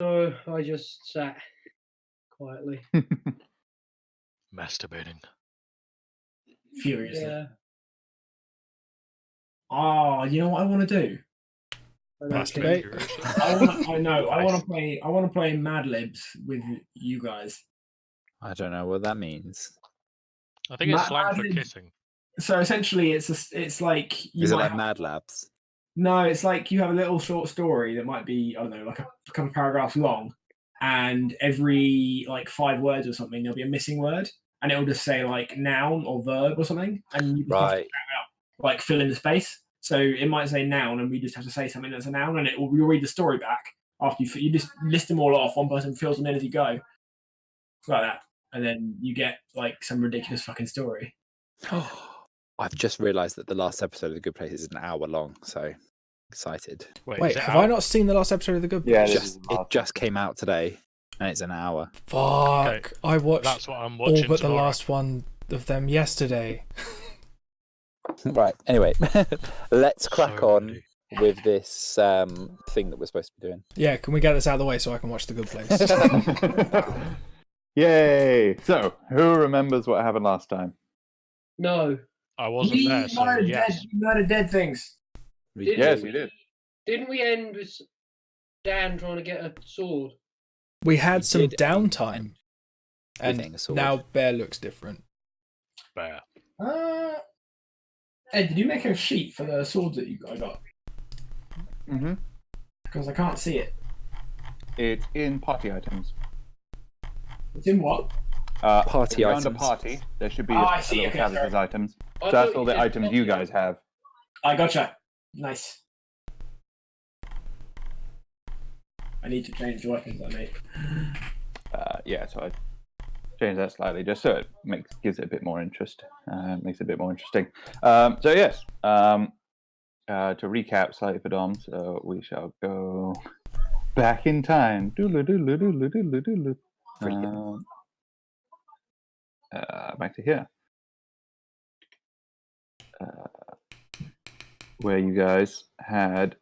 So I just sat quietly. Masturbating. Furiously. Yeah. Oh, you know what I want to do? I don't Masturbate? think- I want to play Mad Libs with you guys. I don't know what that means. I think it's slang Mad for Libs- kissing. So essentially, it's like you Is it might like have, Mad Labs? No, it's like you have a little short story that might be, I don't know, like a couple of paragraphs long, and every like 5 words or something, there'll be a missing word, and it'll just say like noun or verb or something, and you just have to Right. like fill in the space. So it might say noun, and we just have to say something that's a noun, and we'll read the story back after you just list them all off. One person fills them in as you go, like that, and then you get like some ridiculous fucking story. I've just realised that the last episode of The Good Place is an hour long, so excited. Wait, is it have out? I not seen the last episode of The Good Yeah, Place? It just came out today, and it's an hour. Fuck. Okay, I watched That's what I'm all watching but the tomorrow. last one of them yesterday. Right, anyway, let's crack So on many. with this thing that we're supposed to be doing. Yeah, can we get this out of the way so I can watch The Good Place? Yay! So, who remembers what happened last time? No. I wasn't there, so yes. We murdered dead things. Yes, you did. Didn't we end with Dan trying to get a sword? We had We some did. downtime, Getting and a sword. now Bear looks different. Bear. Ed, did you make a sheet for the swords that I got? Mm-hmm. Because I can't see it. It's in party items. It's in what? Party if you're under items. party, there should be Oh, a I see, little okay, tab that sorry. says items. I So that's thought all the said items you party guys have. I gotcha. Nice. I need to change the weapons I make. Yeah, so I changed that slightly just so it gives it a bit more interest. Makes it a bit more interesting. So yes, to recap slightly for Dom, so we shall go back in time. Back to here. Where you guys had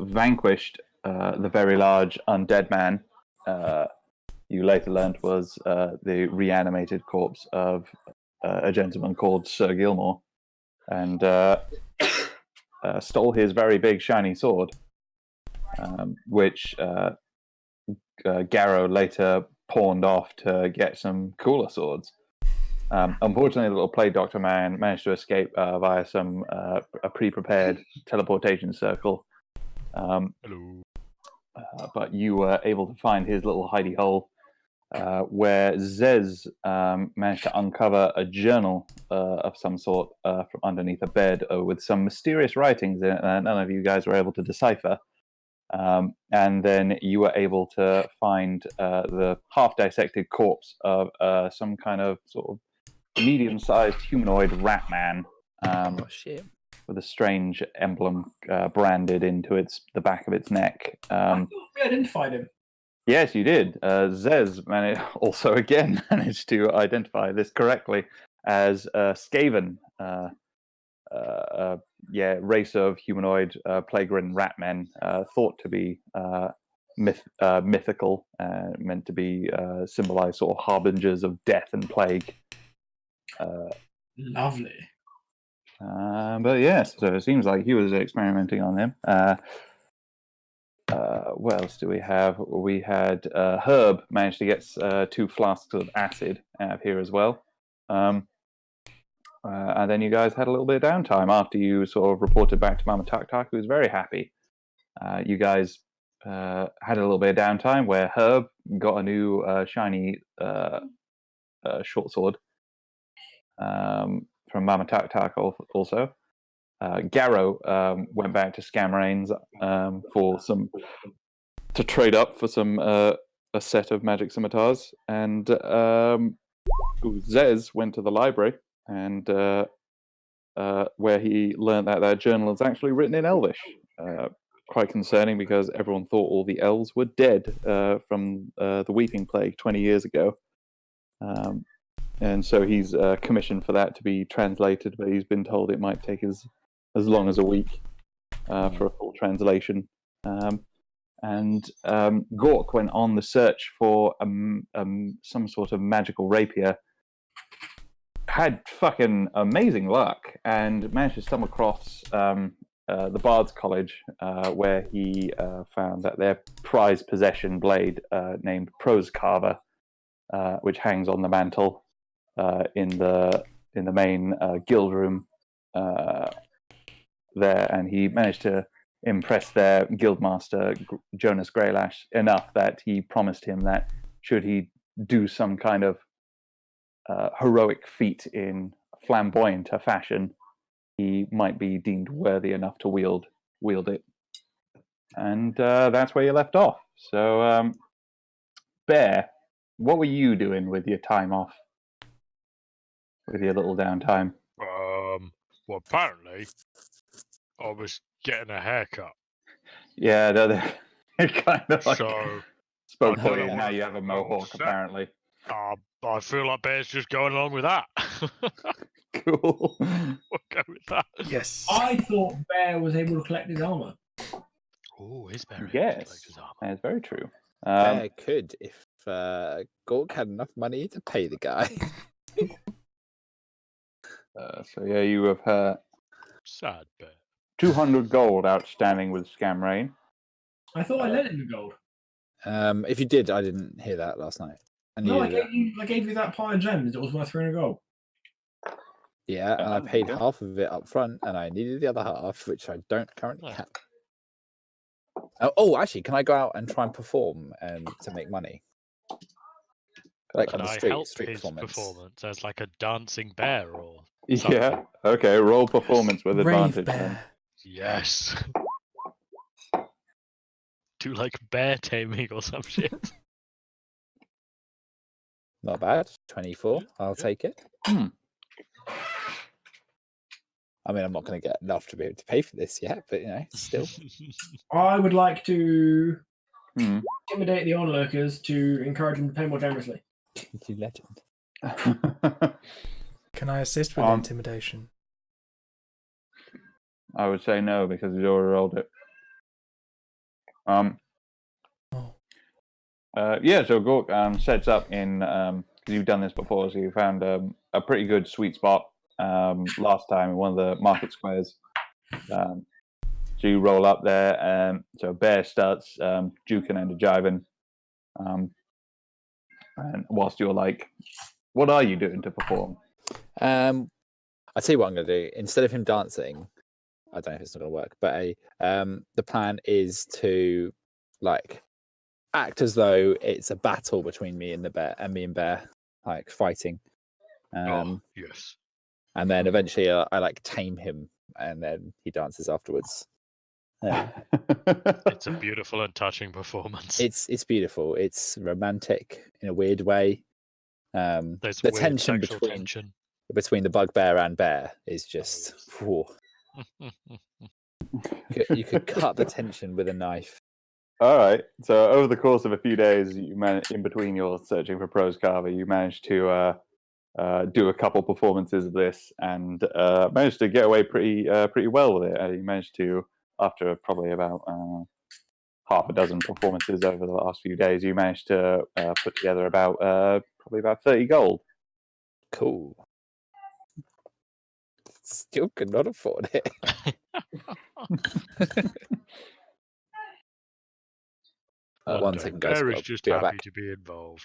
vanquished the very large undead man. You later learned was the reanimated corpse of a gentleman called Sir Gilmore, and stole his very big shiny sword, which Garrow later pawned off to get some cooler swords. Unfortunately, the little plague doctor man managed to escape via a pre-prepared teleportation circle. Hello. But you were able to find his little hidey hole, where Zez managed to uncover a journal of some sort from underneath a bed with some mysterious writings in it that none of you guys were able to decipher. And then you were able to find the half-dissected corpse of some kind of sort of medium-sized humanoid rat man Oh shit! with a strange emblem branded into the back of its neck. I thought we identified him. Yes, you did. Zez also again managed to identify this correctly as Skaven, race of humanoid plague-ridden rat men, thought to be mythical, meant to be symbolize sort of harbingers of death and plague. Lovely. But yes, so it seems like he was experimenting on him. What else do we have? We had Herb managed to get 2 flasks of acid out of here as well. And then you guys had a little bit of downtime after you sort of reported back to Mama Tuk Tuk, who was very happy. You guys had a little bit of downtime where Herb got a new shiny short sword from Mama Tuk Tuk also. Garrow went back to Scamrain's to trade up for some a set of magic scimitars, and Zez went to the library and where he learned that journal is actually written in Elvish. Quite concerning because everyone thought all the elves were dead from the Weeping Plague 20 years ago. And so he's commissioned for that to be translated, but he's been told it might take as long as a week for a full translation. and Gork went on the search for some sort of magical rapier. Had fucking amazing luck and managed to stumble across the Bard's College, where he found that their prized possession blade named Prose Carver, which hangs on the mantle in the main guild room there, and he managed to impress their guildmaster Jonas Greylash enough that he promised him that should he do some kind of heroic feat in flamboyant fashion, he might be deemed worthy enough to wield it. And that's where you left off. So, Bear, what were you doing with your time off? With your little downtime? Well, apparently, I was getting a haircut. Yeah, they kind of like So, spoke I to don't you know how what- you have a what mohawk, set. apparently. I feel like Bear's just going along with that. Cool. We'll go with that. Yes. I thought Bear was able to collect his armor. Oh, is Bear able to Yes, collect his armor? that's very true. Bear could if Gork had enough money to pay the guy. So yeah, you have Sad Bear. 200 gold outstanding with Scamrain. I thought I lent him the gold. If you did, I didn't hear that last night. No, I needed gave you that pile of gems that was worth 300 gold. Yeah, and I paid okay. half of it up front, and I needed the other half, which I don't currently Oh. have. Oh, actually, can I go out and try and perform and to make money? Like Can on the I street, help street his performance. performance as like a dancing bear or Yeah. something? Okay. Roll performance with Rave advantage. Then. bear. Yes. Do like bear taming or some shit. Not bad. 24. I'll Yeah. take it. Hmm. I mean, I'm not going to get enough to be able to pay for this yet, but still. I would like to Hmm. intimidate the onlookers to encourage them to pay more generously. You legend. Can I assist with intimidation? I would say no because he's already rolled it. Oh. Yeah, so Gork sets up in because you've done this before, so you found a pretty good sweet spot last time in one of the market squares. So you roll up there. So Bear starts juking and jiving, and whilst you're like, "What are you doing to perform?" I'll tell you what I'm going to do. Instead of him dancing, I don't know if it's not going to work, but the plan is to act as though it's a battle between me and Bear, like fighting. Yes. And then eventually I tame him, and then he dances afterwards. It's a beautiful and touching performance. It's beautiful. It's romantic in a weird way. There's The weird tension sexual tension. between the bugbear and Bear is just. Whew. You could cut the tension with a knife. All right. So over the course of a few days, in between your searching for Prose Carver, you managed to do a couple performances of this, and managed to get away pretty well with it. You managed to, after probably about half a dozen performances over the last few days, you managed to put together probably about 30 gold. Cool. Still could not afford it. One second, guys. Bear is I'll just be right happy back. to be involved.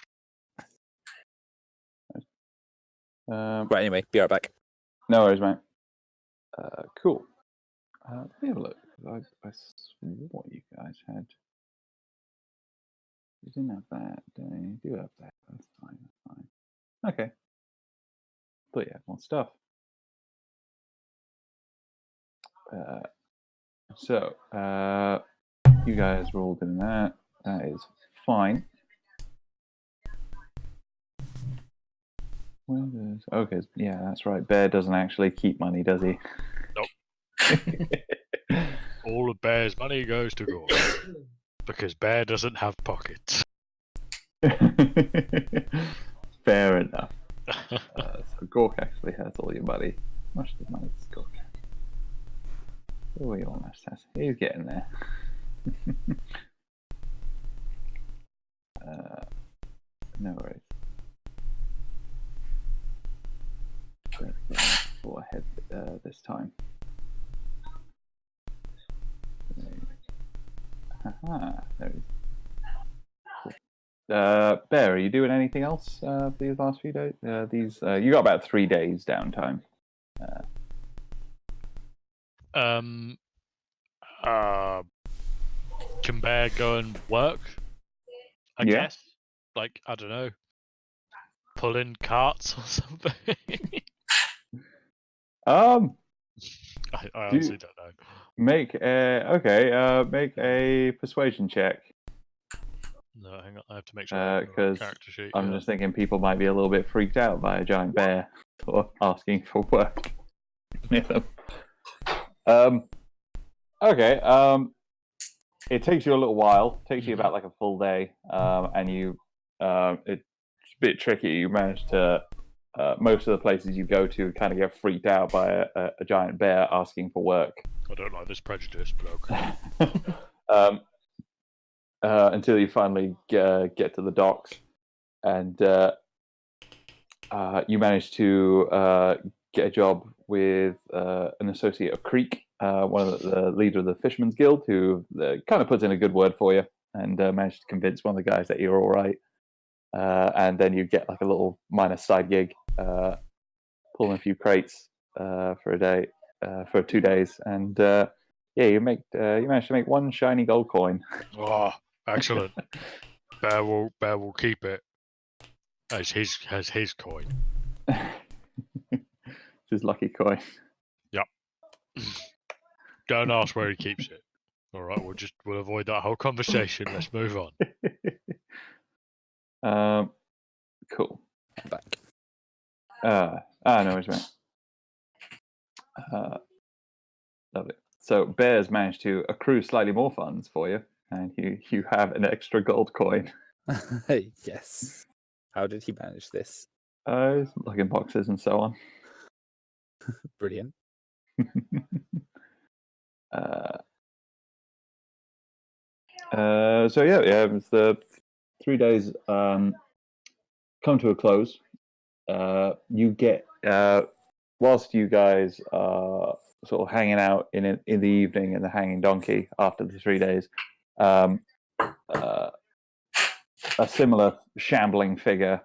Right, anyway, be right back. No worries, mate. Cool. Let me have a look. I swore you guys had. You didn't have that. You do have that. That's fine. That's fine. Okay. But yeah, more stuff. So, you guys were all doing that. That is fine. Okay, yeah, that's right. Bear doesn't actually keep money, does he? Nope. All of Bear's money goes to Gork. Because Bear doesn't have pockets. Fair enough. So Gork actually has all your money. How much does money does Gork have? Oh, he almost has. He's getting there. No worries. Go ahead this time. Haha, there it is. Cool. Bear, are you doing anything else for these last few days? You got about 3 days downtime. Can Bear go and work? I Yeah. guess. Like, I don't know. Pulling carts or something. Um, I honestly don't know. make a persuasion check. No, hang on. I have to make sure I have the Because character sheet. I'm yeah. just thinking people might be a little bit freaked out by a giant bear or asking for work near them. Okay. It takes you a little while. It takes you about like a full day, and you. It's a bit tricky. You manage to. Most of the places you go to kind of get freaked out by a giant bear asking for work. I don't like this prejudice, but okay. Until you finally get to the docks, and you manage to get a job with an associate of Creek, one of the leader of the Fisherman's Guild, who kind of puts in a good word for you, and managed to convince one of the guys that you're all right. And then you get like a little minor side gig, pulling a few crates for a day, for 2 days, and you manage to make 1 shiny gold coin. Oh, excellent. Bear will keep it as his coin. It's his lucky coin. Yep. Don't ask where he keeps it. All right, we'll avoid that whole conversation. Let's move on. Cool. Back. No worries, mate. Lovely. So Bear's managed to accrue slightly more funds for you, and you have an extra gold coin. Yes. How did he manage this? Like in boxes and so on. Brilliant. So it's the 3 days come to a close. You get whilst you guys are sort of hanging out in the evening in the Hanging Donkey after the 3 days, a similar shambling figure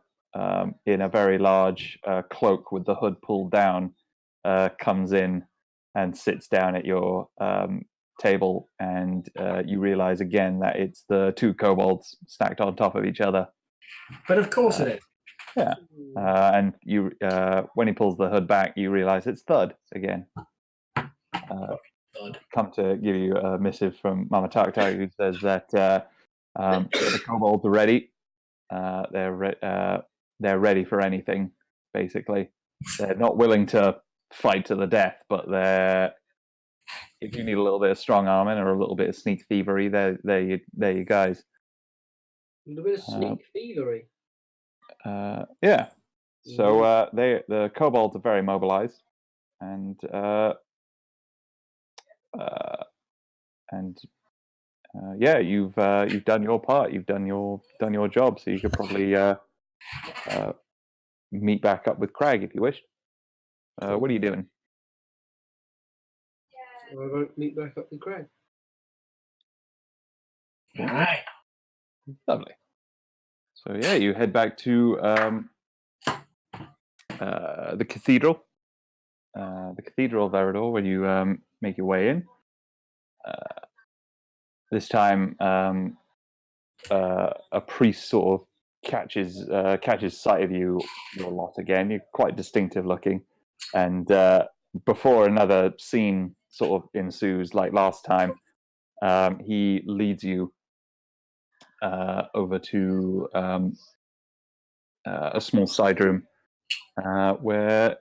in a very large cloak with the hood pulled down comes in and sits down at your table, and you realize again that it's the 2 kobolds stacked on top of each other. But of course it is. Yeah. And you, when he pulls the hood back, you realize it's Thud again. Come to give you a missive from Mama Tarktar, who says that the kobolds are ready. They're ready for anything, basically. They're not willing to fight to the death, but if you need a little bit of strong arming or a little bit of sneak thievery, they're you guys. A little bit of sneak thievery. Yeah. So the kobolds are very mobilized, and you've done your part. You've done your job. So you could probably meet back up with Craig if you wish. What are you doing? I won't meet back up with Craig. Right. Lovely. So you head back to the cathedral. The Cathedral of Eridor, where you make your way in. This time, a priest sort of catches sight of your lot again. You're quite distinctive looking, and before another scene sort of ensues, like last time, he leads you over to a small side room where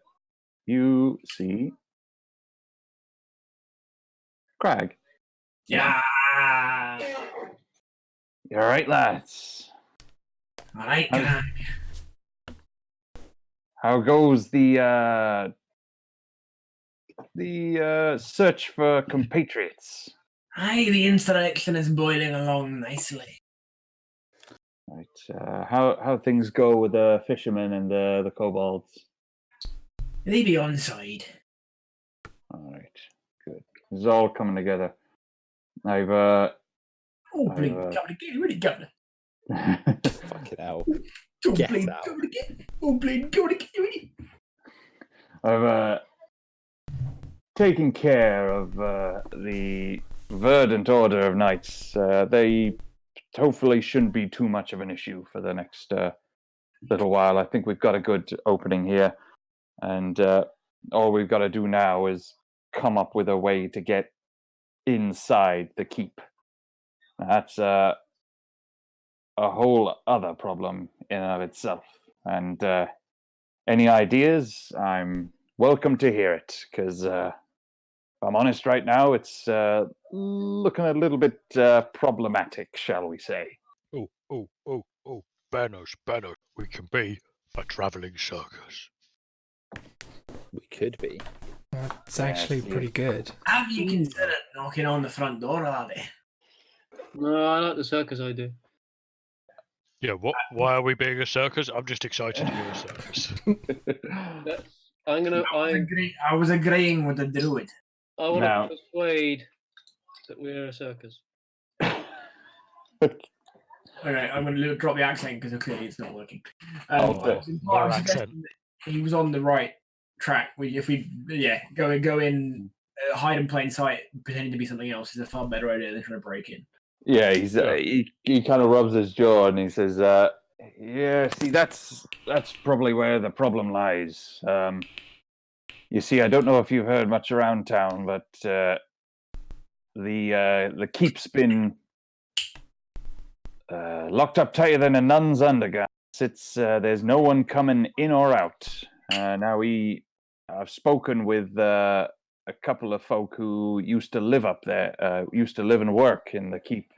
you see Crag. Yeah. You all right, lads? All right, guy. How goes the search for compatriots? Aye, the insurrection is boiling along nicely. Right. How things go with the fishermen and the kobolds? They be on side. All right, good. It's all coming together. I've Oh, I've, bleed, governor, get rid of governor. Fucking hell. Oh, Get bleed, out. governor, get. Oh, bleed, governor, get rid of. I've taken care of the Verdant Order of Knights. They hopefully shouldn't be too much of an issue for the next little while. I think we've got a good opening here, and all we've got to do now is come up with a way to get inside the keep. That's a whole other problem in and of itself. And any ideas? I'm welcome to hear it, because if I'm honest right now, it's looking a little bit problematic, shall we say. Oh, Banos, we can be a travelling circus. We could be. It's actually Yes. pretty good. Have you considered knocking on the front door, Abby? No, I like the circus idea. Yeah, why are we being a circus? I'm just excited to be a circus. I'm gonna. I was agreeing with the druid. I want Now- to persuade that we're a circus. Okay, I'm going to drop the accent because clearly it's not working. Oh, I was more suggesting that he was on the right track. If we go in, hide in plain sight, pretending to be something else is a far better idea than trying to break in. Yeah, he kind of rubs his jaw and he says, "Yeah, see, that's probably where the problem lies. You see, I don't know if you've heard much around town, but the keep's been locked up tighter than a nun's undergarments. It's there's no one coming in or out. Now I've spoken with a couple of folk who used to live up there, used to live and work in the keep,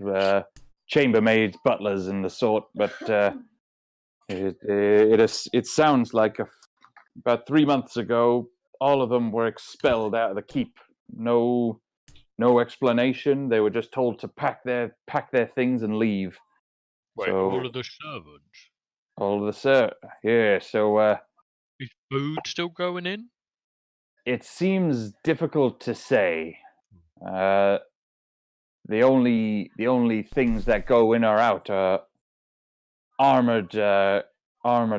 chambermaids, butlers, and the sort. But it sounds like about 3 months ago, all of them were expelled out of the keep. No explanation. They were just told to pack their things and leave. Wait, So- all of the servants? All of the yeah. So Is food still going in? it seems difficult to say. The only things that go in or out are armored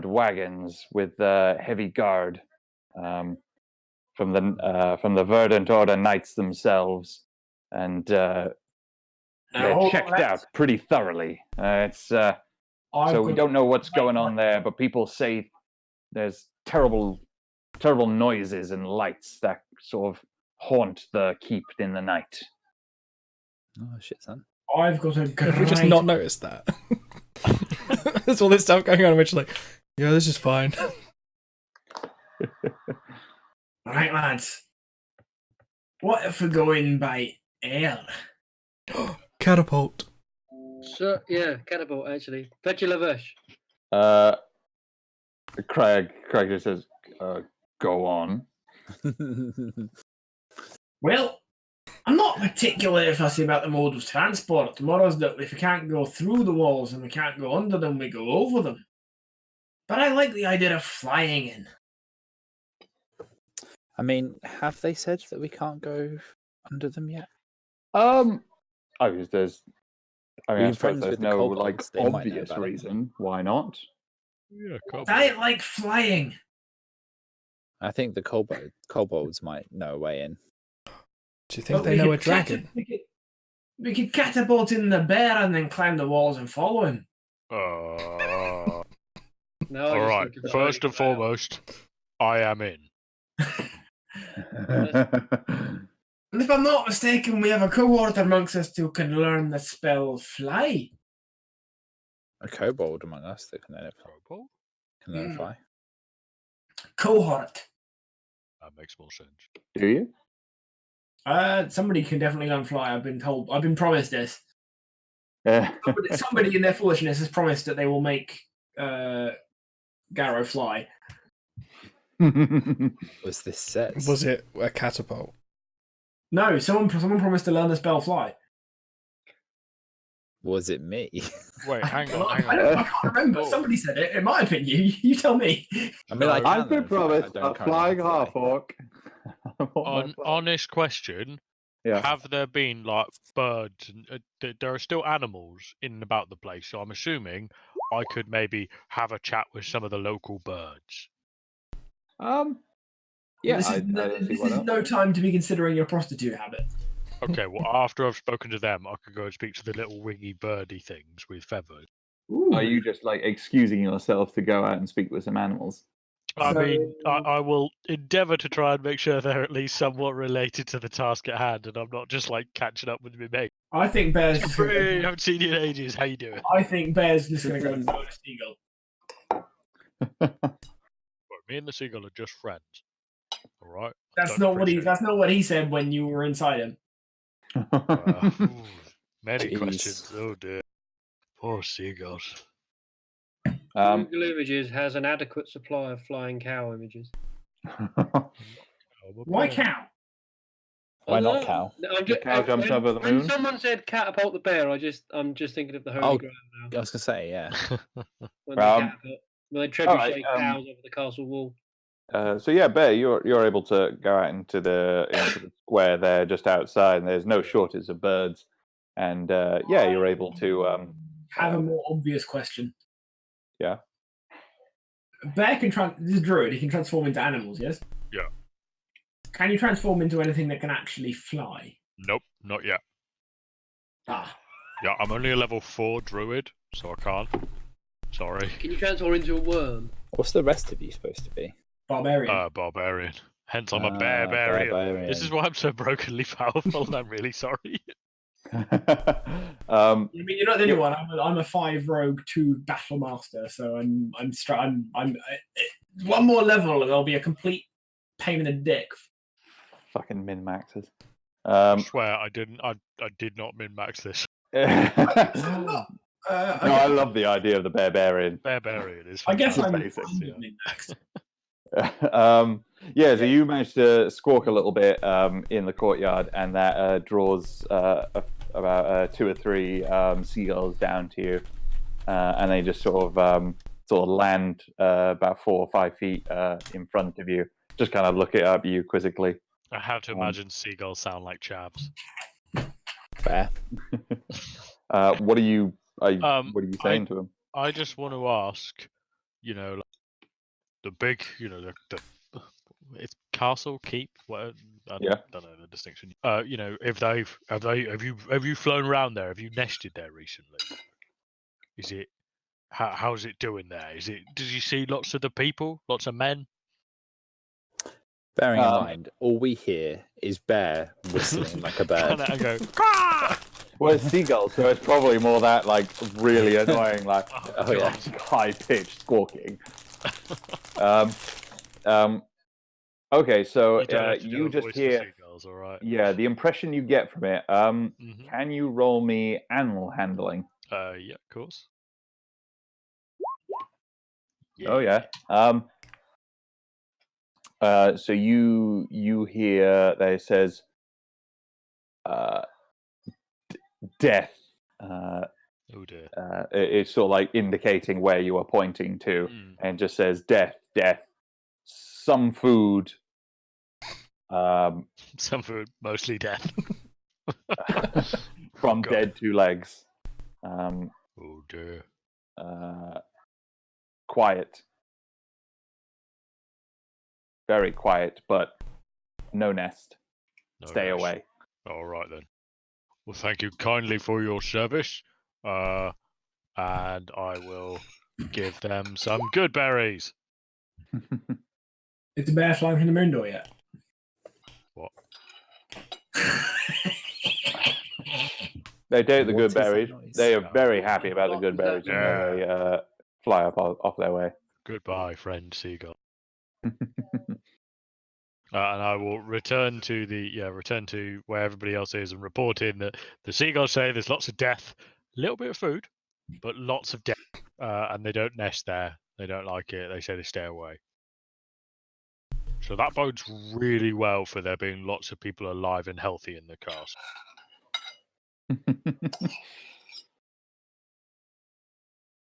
wagons with heavy guard from the Verdant Order Knights themselves, and they're checked out pretty thoroughly. So we don't know what's going on there, but people say there's terrible noises and lights that sort of haunt the keep in the night. Oh, shit, son. I've got a great... If we just not noticed that. There's all this stuff going on, and we're just like, yeah, this is fine. Right, lads. What if we go in by air? Catapult. So, yeah, catapult, actually. Fetch your lavish. Craig just says, "Go on." Well, I'm not particularly fussy about the mode of transport. Tomorrow's that if we can't go through the walls and we can't go under them, we go over them. But I like the idea of flying in. I mean, have they said that we can't go under them yet? I suppose friends there's with the no kobolds, they might know obvious about it. reason why not. Yeah, can't I like flying. I think the kobolds might know a way in. Do you think But they we know a could dragon? We could catapult in the bear and then climb the walls and follow him. All Now I just right. think of First the and foremost, I am in. And if I'm not mistaken, we have a cohort amongst us who can learn the spell fly. A kobold among us that can Kobold? learn fly. Cohort. That makes more sense. Do you? Somebody can definitely learn fly. I've been promised this. Yeah. Somebody in their foolishness has promised that they will make Garrow fly. Was this set? Was it a catapult? No, someone promised to learn the spell fly. Was it me? Wait, hang Well, on, hang I on. can't remember. Oh. Somebody said it. It might have been you. You tell me. I mean, I No. can I've been learn fly, I promised don't a currently flying have fly. half orc. Honest question. Yeah. Have there been like birds? And, there are still animals in and about the place, so I'm assuming I could maybe have a chat with some of the local birds. Yeah, This I is, don't see this why is not. no time to be considering your prostitute habit. Okay, well after I've spoken to them, I could go and speak to the little wingy birdie things with feathers. Ooh. Are you just like excusing yourself to go out and speak with some animals? I So- mean, I will endeavour to try and make sure they're at least somewhat related to the task at hand, and I'm not just like catching up with my mate. I think Bear's just gonna Hey, go, haven't seen you in ages. How you doing? I think Bear's just going to go and phone a seagull. Well, me and the seagull are just friends. All right. That's not what he. appreciate That's not what he said when you were inside him. ooh, many Jeez. questions. Oh dear. Poor seagulls. Google Images has an adequate supply of flying cow images. Why cow? Why I not don't know. cow? I'm The cow jumps over the when moon? someone said catapult the bear, I'm just thinking of the Holy Oh, Grail I now. was gonna say, yeah. When they trebuchet alright, cows over the castle wall. So yeah, Bear, you're able to go out into the square there, just outside, and there's no shortage of birds. And yeah, you're able to. Have a more obvious question. Yeah. Bear can this is a druid. He can transform into animals. Yes. Yeah. Can you transform into anything that can actually fly? Nope, not yet. Ah. Yeah, I'm only a level 4 druid, so I can't. Sorry. Can you transform into a worm? What's the rest of you supposed to be? Barbarian. Barbarian. Hence, I'm a barbarian. Barbarian. This is why I'm so brokenly powerful, and I'm really sorry. I mean, you're not the only one. I'm a 5 rogue 2 battle master, so I'm one more level and I'll be a complete pain in the dick. Fucking min maxes. I swear, I did not min-max this. No, I love the idea of the barbarian. Barbarian is I guess fantastic. I'm basics, min-maxed. Yeah, so you managed to squawk a little bit in the courtyard, and that draws about 2 or 3 seagulls down to you, and they just sort of land about 4 or 5 feet in front of you, just kind of look it up you quizzically. I have to imagine seagulls sound like chavs. Fair. What are you saying to them? I just want to ask, like, the big, the it's castle, keep, what? I don't know the distinction. If have you flown around there? Have you nested there recently? Is it how's it doing there? Did you see lots of the people, lots of men? Bearing in mind, all we hear is Bear whistling like a bird. And go, Well, it's seagulls, so it's probably more that like really annoying, like high pitched squawking. Okay, so you just hear. Seagulls, all right. Yeah, the impression you get from it. Can you roll me animal handling? Yeah, of course. Oh yeah. So you hear that it says death. Oh dear. It's sort of like indicating where you are pointing to, and just says death, death. Some food. Some food, mostly death. From God. dead 2 legs. Oh dear. Quiet. Very quiet, but no nest. No Stay rest. away. All right then. Well, thank you kindly for your service. And I will give them some good berries. Is the bear flying from the moon door yet? What? They take the What good is that berries. noise? They are very happy about the good berries, and Yeah. they fly up off their way. Goodbye, friend seagull. And I will return to where everybody else is and report in that the seagulls say there's lots of death, a little bit of food, but lots of death, and they don't nest there. They don't like it. They say they stay away. So that bodes really well for there being lots of people alive and healthy in the castle.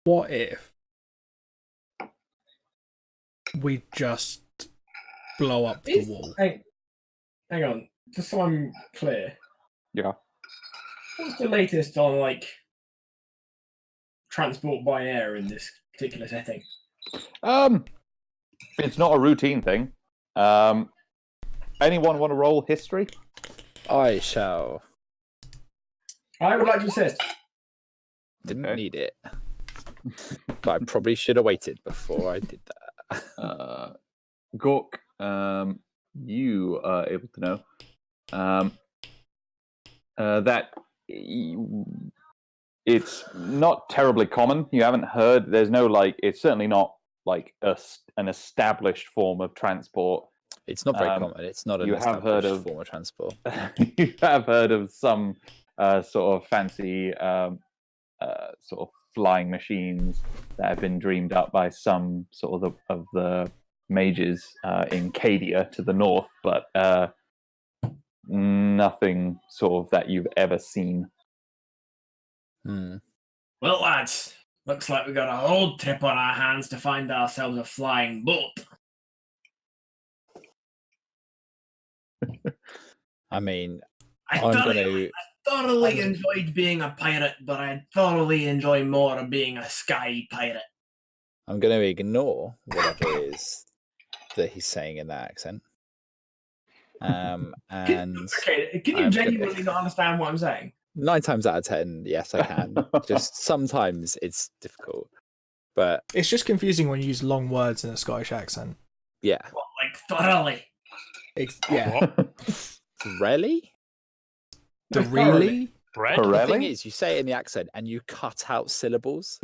What if we just blow up the wall? Hang on, just so I'm clear. Yeah. What's the latest on like transport by air in this particular setting? It's not a routine thing. Anyone want to roll history? I shall. I would like to assist. Didn't need it. But I probably should have waited before I did that. Gork, you are able to know that it's not terribly common. You haven't heard. There's no like. It's certainly not like an established form of transport. It's not very common. It's not an you have heard established of form of transport. You have heard of some sort of fancy sort of flying machines that have been dreamed up by some sort of the mages in Cadia to the north, but nothing sort of that you've ever seen. Well, lads, looks like we've got a whole trip on our hands to find ourselves a flying boat. I mean, I I'm gonna. thoroughly enjoyed being a pirate, but I thoroughly enjoy more of being a sky pirate. I'm going to ignore whatever it is that he's saying in that accent. And Can you genuinely not understand what I'm saying? 9 times out of 10, yes, I can. Just sometimes it's difficult, but It's just confusing when you use long words in a Scottish accent. yeah, What, like thoroughly? Yeah. really. The really? Bread? The Really? thing is, you say it in the accent and you cut out syllables.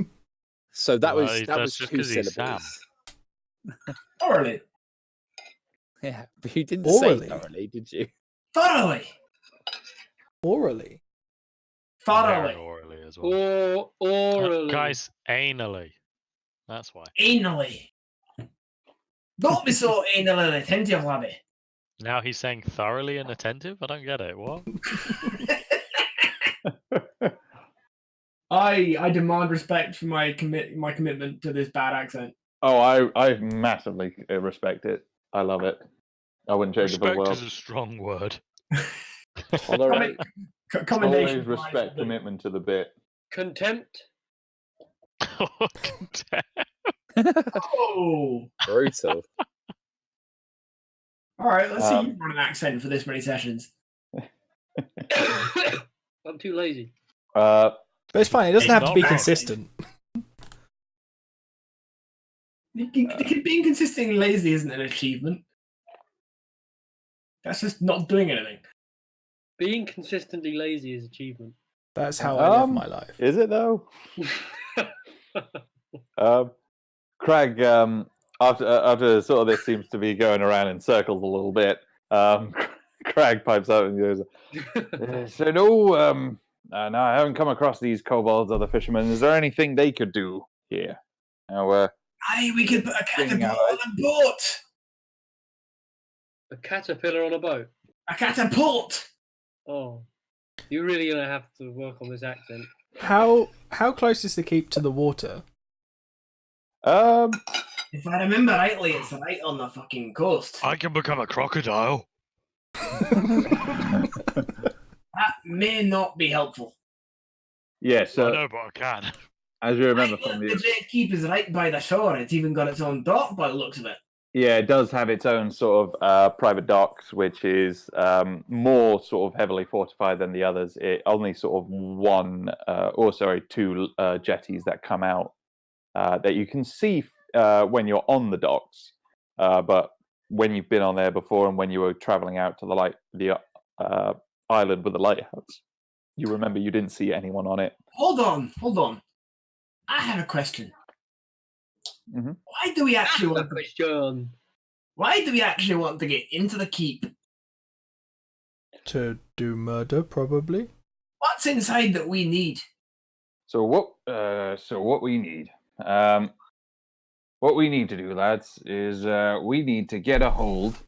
So that was that's just 2 'cause he's syllables. Thoroughly. Yeah, but you didn't Orally. say thoroughly, did you? Thoroughly. Orally. Very Thoroughly. orally as well. Orally. Guys, anally. That's why. Anally. Don't be so anally attentive, laddie. Now he's saying thoroughly and attentive? I don't get it. What? I demand respect for my commitment to this bad accent. Oh, I massively respect it. I love it. I wouldn't change it for the Respect world. is a strong word. Tolerate. Commendation. Always respect commitment to the bit. Contempt. Oh. Brutal. All right, let's see you run an accent for this many sessions. I'm too lazy. But it's fine. It doesn't It's have to not be bad. consistent. Being consistently lazy isn't an achievement. That's just not doing anything. Being consistently lazy is achievement. That's how I live my life. Is it though? Craig, after sort of this seems to be going around in circles a little bit, Craig pipes up and goes, "So no, I haven't come across these kobolds or the fishermen. Is there anything they could do here?" Now, Aye, we could put a catapult on a boat. A caterpillar on a boat. A catapult. Oh, you're really gonna have to work on this accent. How close is the keep to the water? If I remember rightly, it's right on the fucking coast. I can become a crocodile. That may not be helpful. yes, I know, but I can. as you remember Right, from the the Dread Keep is right by the shore. It's even got its own dock by the looks of it. yeah, it does have its own sort of private docks, which is more sort of heavily fortified than the others. It only sort of 2 jetties that come out that you can see when you're on the docks, but when you've been on there before and when you were traveling out to the island with the lighthouse, you remember you didn't see anyone on it. Hold on. I have a question. Mhm. Why do we actually want to, Question. Why do we actually want to get into the keep? To do murder, probably. What's inside that we need? So what we need, what we need to do, lads, is we need to get a hold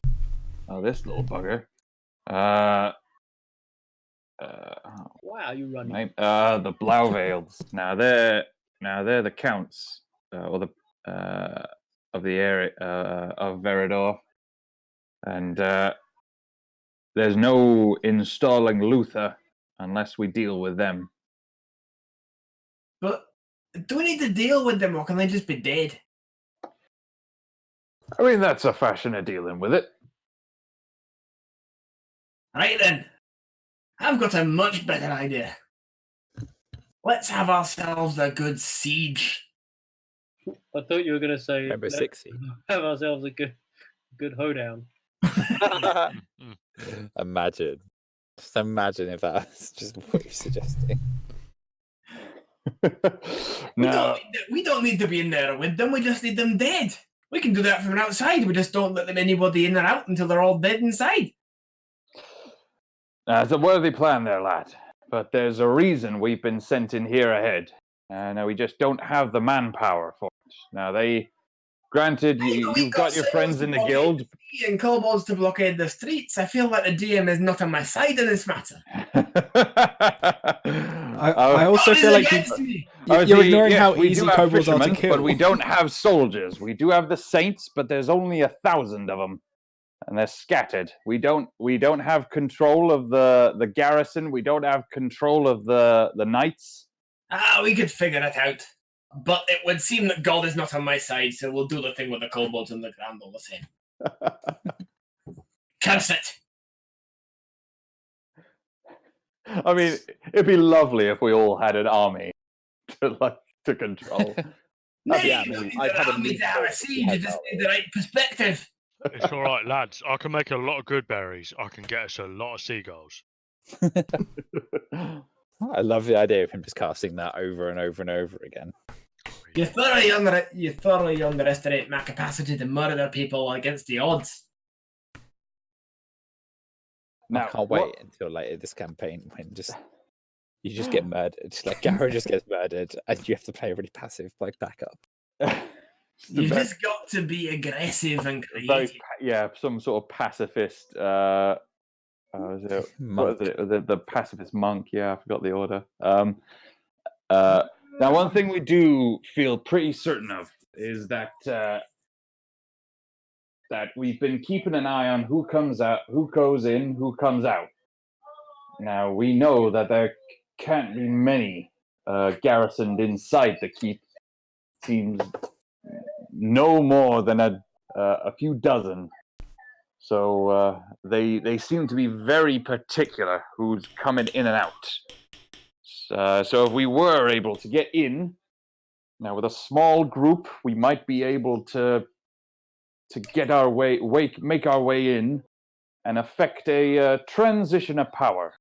of this little bugger. Wow, you running. The Blauveils. Now Now they're the counts, or the of the area of Veridor, and there's no installing Luther unless we deal with them. But do we need to deal with them, or can they just be dead? I mean, that's a fashion of dealing with it. Right then, I've got a much better idea. Let's have ourselves a good siege. I thought you were going to say Remember 60. have ourselves a good hoedown. Imagine. Just imagine if that's just what you're suggesting. We don't need to be in there with them. We just need them dead. We can do that from outside. We just don't let anybody in or out until they're all dead inside. It's a worthy plan there, lad. But there's a reason we've been sent in here ahead. Now we just don't have the manpower for it. Now granted, you've got your friends in the guild. And kobolds to blockade the streets. I feel like the DM is not on my side in this matter. I also feel like you're ignoring how easy kobolds are to kill. But we don't have soldiers. We do have the saints, but there's only 1,000 of them, and they're scattered. We don't have control of the garrison. We don't have control of the knights. We could figure it out. But it would seem that God is not on my side, so we'll do the thing with the kobolds and the ground all the same. Curse it! I mean, it'd be lovely if we all had an army to control. You don't need an army to have a siege, you just need the right perspective. It's all right, lads. I can make a lot of good berries. I can get us a lot of seagulls. I love the idea of him just casting that over and over and over again. You thoroughly underestimate my capacity to murder people against the odds. I can't wait until later this campaign when you just get murdered. Just like Garrow just gets murdered, and you have to play a really passive like backup. You just got to be aggressive and creative. Some sort of pacifist. The pacifist monk. Yeah, I forgot the order. Now, one thing we do feel pretty certain of is that we've been keeping an eye on who comes out, who goes in, who comes out. Now, we know that there can't be many garrisoned inside the keep. Seems no more than a few dozen. So they seem to be very particular who's coming in and out. So if we were able to get in, now with a small group, we might be able to get our make our way in and effect a transition of power.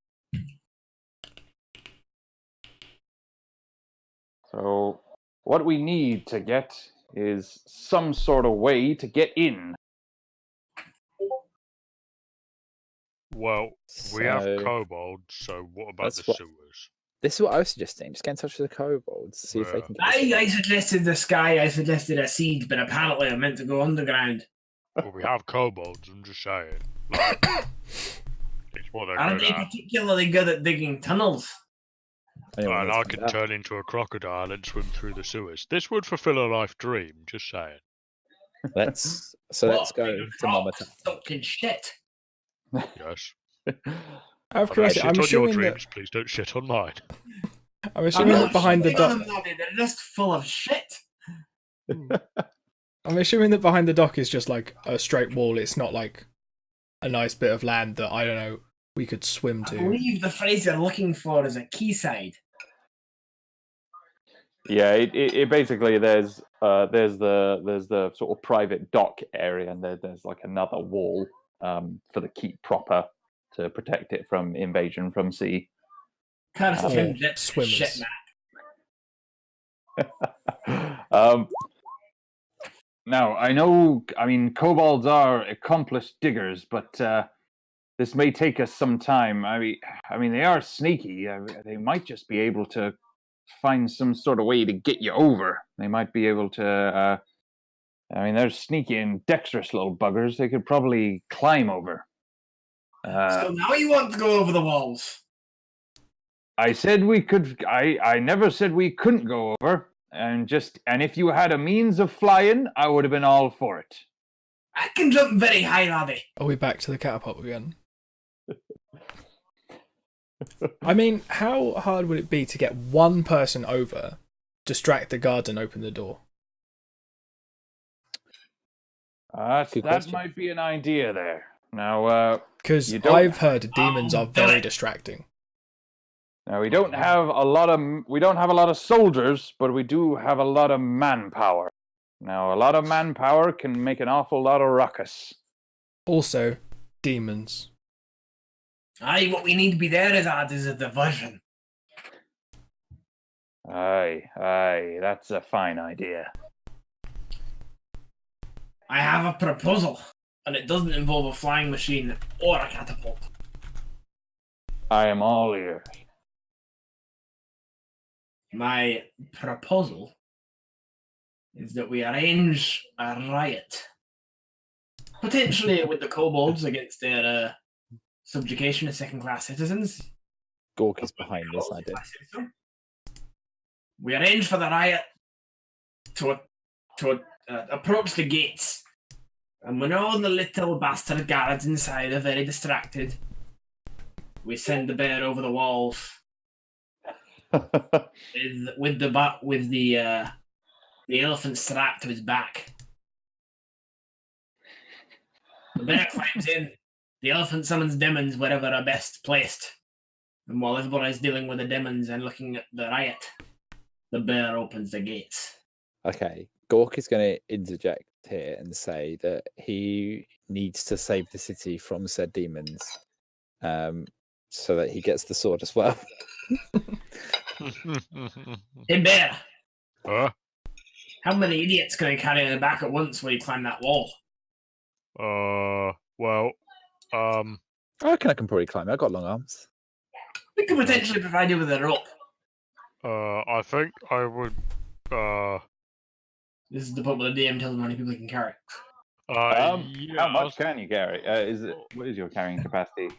So what we need to get is some sort of way to get in. Well, we have kobolds, so what about the sewers? This is what I was suggesting. Just get in touch with the kobolds, see if they can. I suggested the sky. I suggested a siege, but apparently I'm meant to go underground. Well, we have kobolds. I'm just saying. It's what they're Aren't good they at. particularly good at digging tunnels? And I can turn into a crocodile and swim through the sewers. This would fulfill a life dream. Just saying. Let's go to Mama. Fucking shit. Yes. Out of curiosity, I'm assuming your that dreams, please don't shit on mine. I'm assuming that behind the dock, they're just full of shit. I'm assuming that behind the dock is just like a straight wall. It's not like a nice bit of land that I don't know we could swim to. I believe the phrase you're looking for is a quayside. Yeah, it basically there's the sort of private dock area, and there's like another wall for the keep proper to protect it from invasion from sea. Kind of swimmers. Shit, man. Now I know. I mean, kobolds are accomplished diggers, but this may take us some time. I mean, they are sneaky. They might just be able to find some sort of way to get you over. They might be able to. I mean, they're sneaky and dexterous little buggers. They could probably climb over. So now you want to go over the walls? I said we could. I never said we couldn't go over. And if you had a means of flying, I would have been all for it. I can jump very high, laddie. Are we back to the catapult again? I mean, how hard would it be to get one person over, distract the guards, and open the door? That might be an idea there. Now, because I've heard demons are very distracting. Now we don't have a lot of soldiers, but we do have a lot of manpower. Now a lot of manpower can make an awful lot of ruckus. Also, demons. Aye, what we need to be there is a diversion. Aye, that's a fine idea. I have a proposal, and it doesn't involve a flying machine or a catapult. I am all ears. My proposal is that we arrange a riot. Potentially with the kobolds against their subjugation of second-class citizens. Gork is behind this idea. We arrange for the riot to approach the gates. And when all the little bastard guards inside are very distracted, we send the bear over the walls with the elephant strapped to his back. The bear climbs in. The elephant summons demons wherever are best placed. And while everybody's dealing with the demons and looking at the riot, the bear opens the gates. Okay, Gork is going to interject here and say that he needs to save the city from said demons, so that he gets the sword as well. Hey, bear! Huh? How many idiots can I carry on the back at once when you climb that wall? Well, I reckon I can probably climb. I've got long arms. We could potentially provide you with a rope. I think I would, This is the point where the DM tells them how many people he can carry. yeah, how much can you carry? What is your carrying capacity?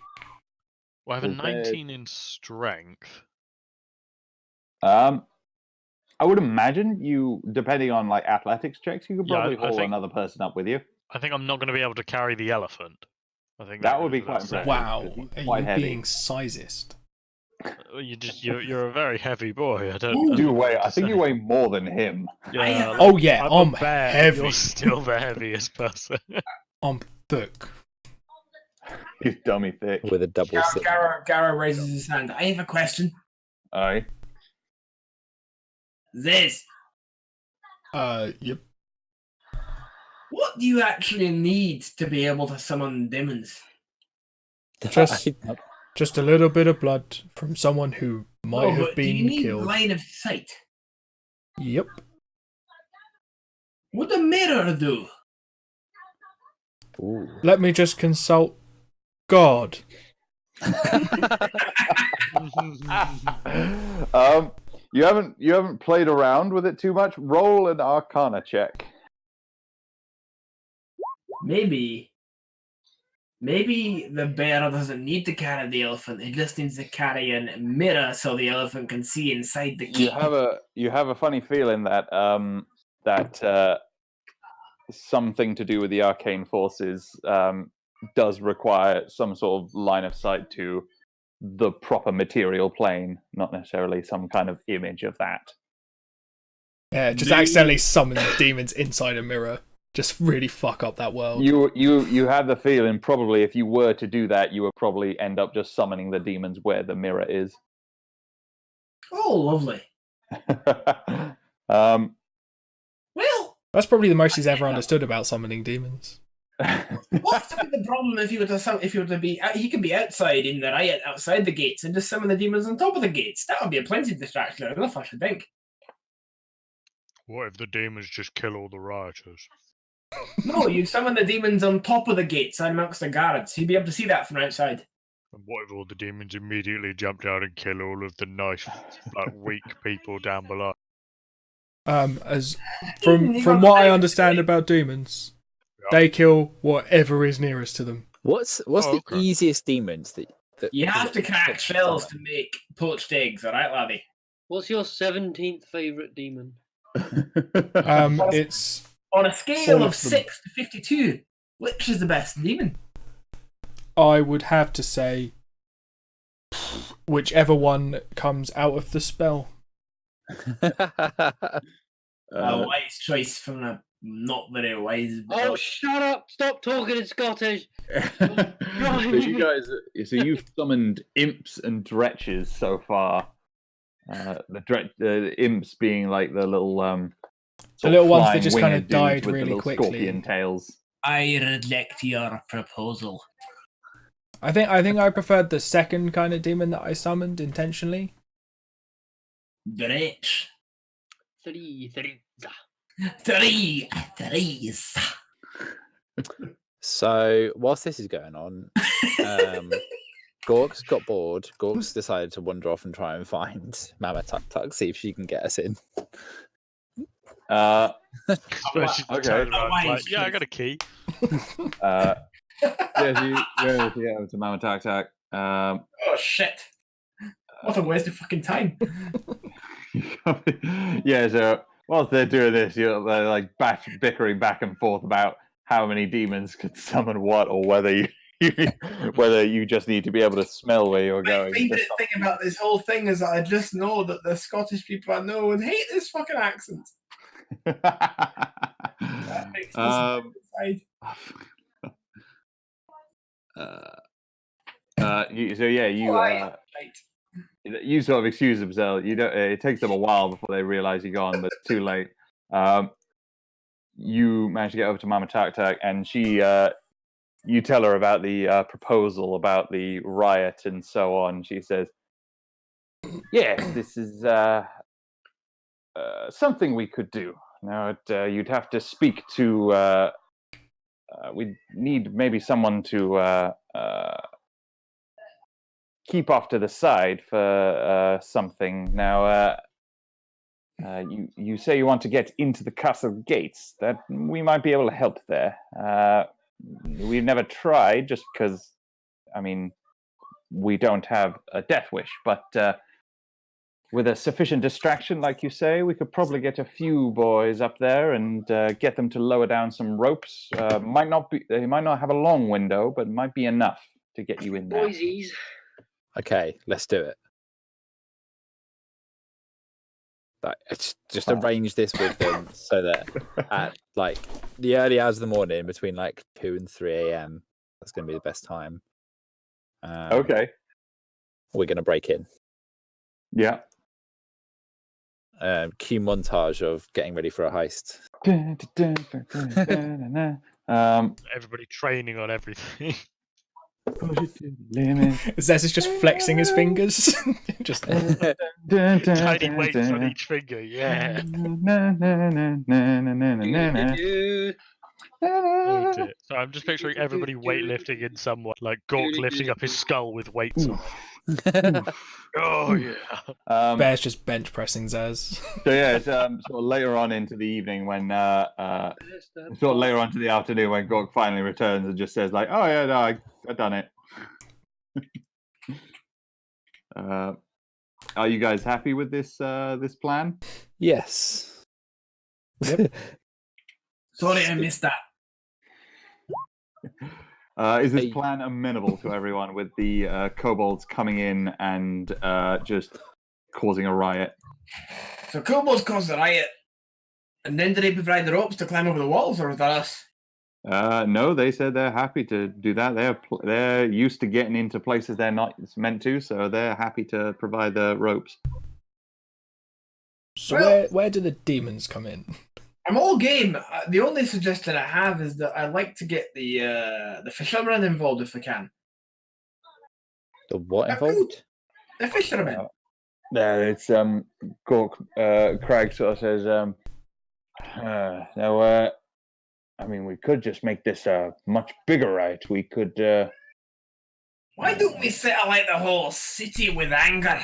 Well, I have a Is there- 19 in strength. I would imagine you, depending on like athletics checks, you could Yeah, probably I haul think- another person up with you. I think I'm not going to be able to carry the elephant. I think That would be goes quite without impressive. Wow, He's are quite you heavy. being sizist? saying. You're a very heavy boy. I don't. You I do don't know weigh. what I to think you say. weigh more than him. Yeah, Oh yeah, I'm I'm a bear. heavy. You're still the heaviest person. I'm thick. He's dummy thick. With a double six. Gara raises his hand. I have a question. Aye. Zez, Yep. what do you actually need to be able to summon demons? Just a little bit of blood from someone who might have but do you been need killed. line of sight? Yep. What the mirror do? Ooh. Let me just consult God. You haven't played around with it too much. Roll an Arcana check. Maybe the bear doesn't need to carry the elephant. He just needs to carry a mirror so the elephant can see inside the key. You have a funny feeling that something to do with the arcane forces does require some sort of line of sight to the proper material plane, not necessarily some kind of image of that. Yeah, just accidentally summon the demons inside a mirror. Just really fuck up that world. You have the feeling probably if you were to do that, you would probably end up just summoning the demons where the mirror is. Oh, lovely. Um, Well, That's probably the most he's ever understood about summoning demons. what's the problem if you were to be? He could be outside in the riot, outside the gates, and just summon the demons on top of the gates. That would be a plenty of distraction enough, I should think. What if the demons just kill all the rioters? No, you summon the demons on top of the gates amongst the guards. You'd be able to see that from outside. And what if all the demons immediately jump down and kill all of the nice, like, weak people down below? As from what I understand about demons, they kill whatever is nearest to them. What's the easiest demons that You have to crack shells to make poached eggs, alright, laddie? What's your 17th favourite demon? It's On a scale All of of them. 6 to 52, which is the best demon? I would have to say whichever one comes out of the spell. A wise choice from a not very wise. Oh, shut up! Stop talking in Scottish. so you guys, so you've summoned imps and dretches so far. The imps being like the little The little ones that flying just kind of winged dudes died with the really little quickly. scorpion tails. I reject your proposal. I think I preferred the second kind of demon that I summoned intentionally. Dretch. Three. Three. So whilst this is going on, Gork's got bored. Gork's decided to wander off and try and find Mama Tuk Tuk, see if she can get us in. Especially the okay. turnaround, Wise like, yeah, I choice. got a key. You're able to get over to Mama Tuk Tuk. Oh shit! What a waste of fucking time. Yeah, so whilst they're doing this, they're like bickering back and forth about how many demons could summon what, or whether you just need to be able to smell where you're My going. favourite thing about this whole thing is that I just know that the Scottish people I know would hate this fucking accent. That makes this side. You sort of excuse themselves. You don't. It takes them a while before they realise you're gone, but it's too late. You manage to get over to Mama Tuk Tuk, and she, you tell her about the proposal about the riot and so on. She says, "Yes, this is something we could do. Now, you'd have to speak to. We need maybe someone to keep off to the side for something. Now, you say you want to get into the castle gates. That we might be able to help there. We've never tried, just because, I mean, we don't have a death wish. But with a sufficient distraction, like you say, we could probably get a few boys up there and get them to lower down some ropes. They might not have a long window, but might be enough to get you in there." Boysies. Okay, let's do it. Just arrange this with them so that at like the early hours of the morning, between like 2 and 3 a.m., that's going to be the best time. Okay. We're going to break in. Yeah. Cue montage of getting ready for a heist. Everybody training on everything. Zez is just flexing his fingers. Just Tiny weights on each finger, yeah. Oh, dear. So I'm just picturing everybody weightlifting in somewhat, like Gork lifting up his skull with weights on. Oh yeah. Bear's just bench pressing Zez. So yeah, it's sort of later on into the evening when sort of later on to the afternoon when Gork finally returns and just says like, "Oh yeah, no, I've done it." Are you guys happy with this plan? Yes. Yep. Sorry, I missed that. Is this plan amenable to everyone, with the kobolds coming in and just causing a riot? So kobolds caused the riot, and then did they provide the ropes to climb over the walls, or was that us? No, they said they're happy to do that. They're used to getting into places they're not meant to, so they're happy to provide the ropes. So Well- where do the demons come in? I'm all game. The only suggestion I have is that I'd like to get the fishermen involved if we can. The what involved? The fishermen. Yeah, it's Gork. Craig sort of says, "Now, I mean, we could just make this a much bigger riot. We could." Why don't we satellite the whole city with anger?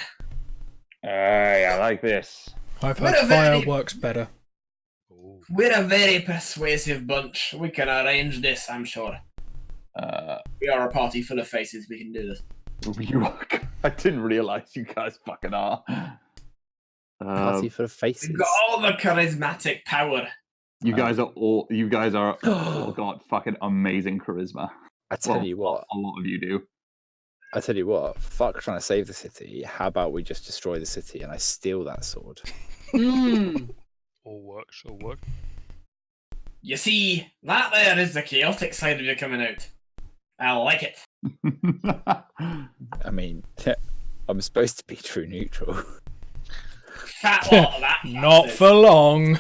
I like this. I've What heard a very- fire works better. We're a very persuasive bunch. We can arrange this, I'm sure. We are a party full of faces. We can do this. I didn't realize you guys fucking are. Party for the faces. We've got all the charismatic power. You guys are all got fucking amazing charisma. I tell you what. A lot of you do. I tell you what. Fuck trying to save the city. How about we just destroy the city and I steal that sword? All works. All works. You see, that there is the chaotic side of you coming out. I like it. I mean, I'm supposed to be true neutral. Fat lot of that. Not for long.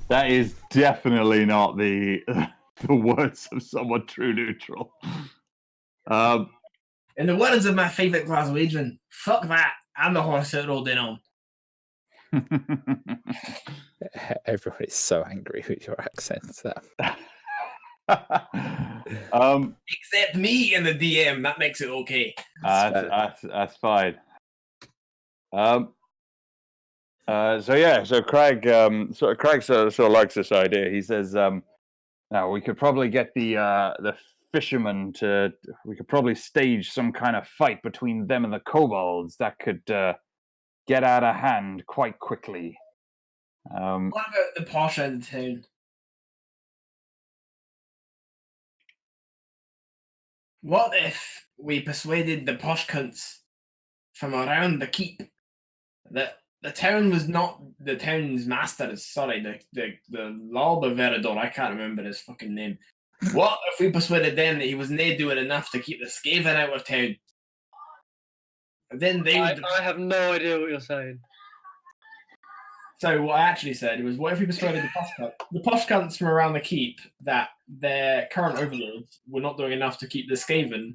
That is definitely not the words of someone true neutral. In the words of my favourite Glaswegian, fuck that. I'm the horse that rolled in on. Everyone is so angry with your accents. Except me and the DM. That makes it okay. That's fine. So Craig sort of likes this idea. He says, now we could probably get the fishermen we could probably stage some kind of fight between them and the kobolds that could get out of hand quite quickly. What about the posh end of town? What if we persuaded the posh cunts from around the keep that the town was not the town's master? Sorry, the Lord of Verador, I can't remember his fucking name. What if we persuaded them that he was nae doing enough to keep the Skaven out of town? And then they would... I have no idea what you're saying. So what I actually said was, what if we persuaded the posh cunts from around the keep that their current overlords were not doing enough to keep the Skaven,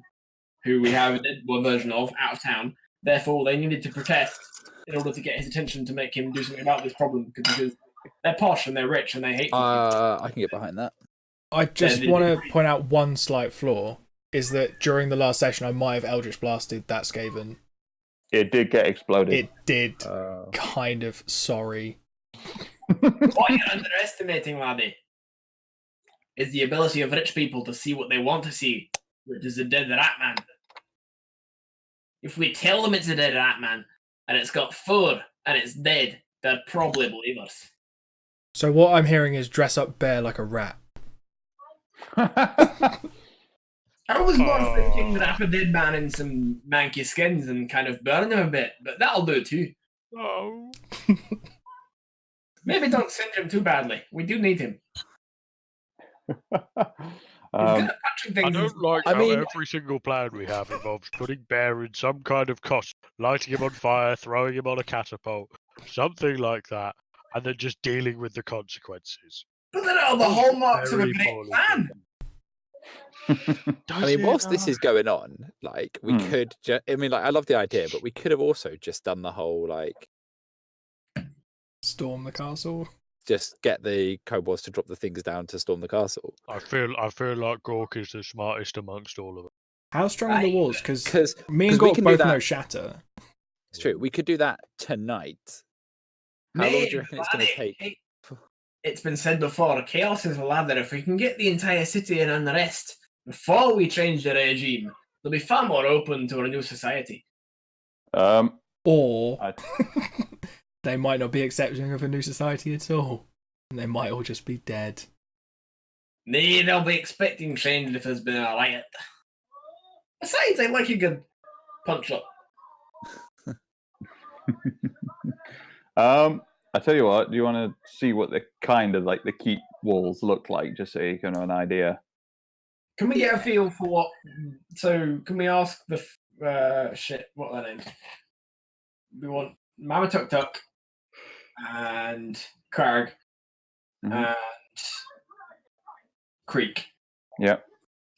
who we have a Deadwood version of, out of town. Therefore, they needed to protest in order to get his attention to make him do something about this problem, because they're posh and they're rich and they hate people. I can get behind that. I just want to point out one slight flaw, is that during the last session I might have Eldritch Blasted that Skaven. It did get exploded. It did. Kind of. Sorry. What you're underestimating, laddie, is the ability of rich people to see what they want to see, which is a dead rat man. If we tell them it's a dead rat man, and it's got fur, and it's dead, they're probably believers. So what I'm hearing is dress up Bear like a rat. I was more thinking wrap a dead man in some manky skins and kind of burn him a bit, but that'll do too. Oh. Maybe don't singe him too badly. We do need him. He's good at punching things. I don't like how every single plan we have involves putting Bear in some kind of costume, lighting him on fire, throwing him on a catapult, something like that, and then just dealing with the consequences. But they're all the hallmarks of a great plan. I mean, whilst this is going on, like, we could I mean, like, I love the idea, but we could have also just done the whole, like... Storm the castle? Just get the kobolds to drop the things down to storm the castle. I feel like Gork is the smartest amongst all of them. How strong are the walls? Because me and Gork both know shatter. It's true. We could do that tonight. How long do you reckon it's going to take? It's been said before, chaos is a ladder. If we can get the entire city in unrest before we change the regime, they'll be far more open to a new society. Or they might not be accepting of a new society at all. And they might all just be dead. Nay, they'll be expecting change if there's been a riot. Besides, I like a good punch up. I tell you what, do you want to see what the kind of like the keep walls look like, just so you can have an idea? Can we get a feel for what? So, can we ask the what are their names? We want Mama Tuk Tuk and Karg and Creek. Yeah.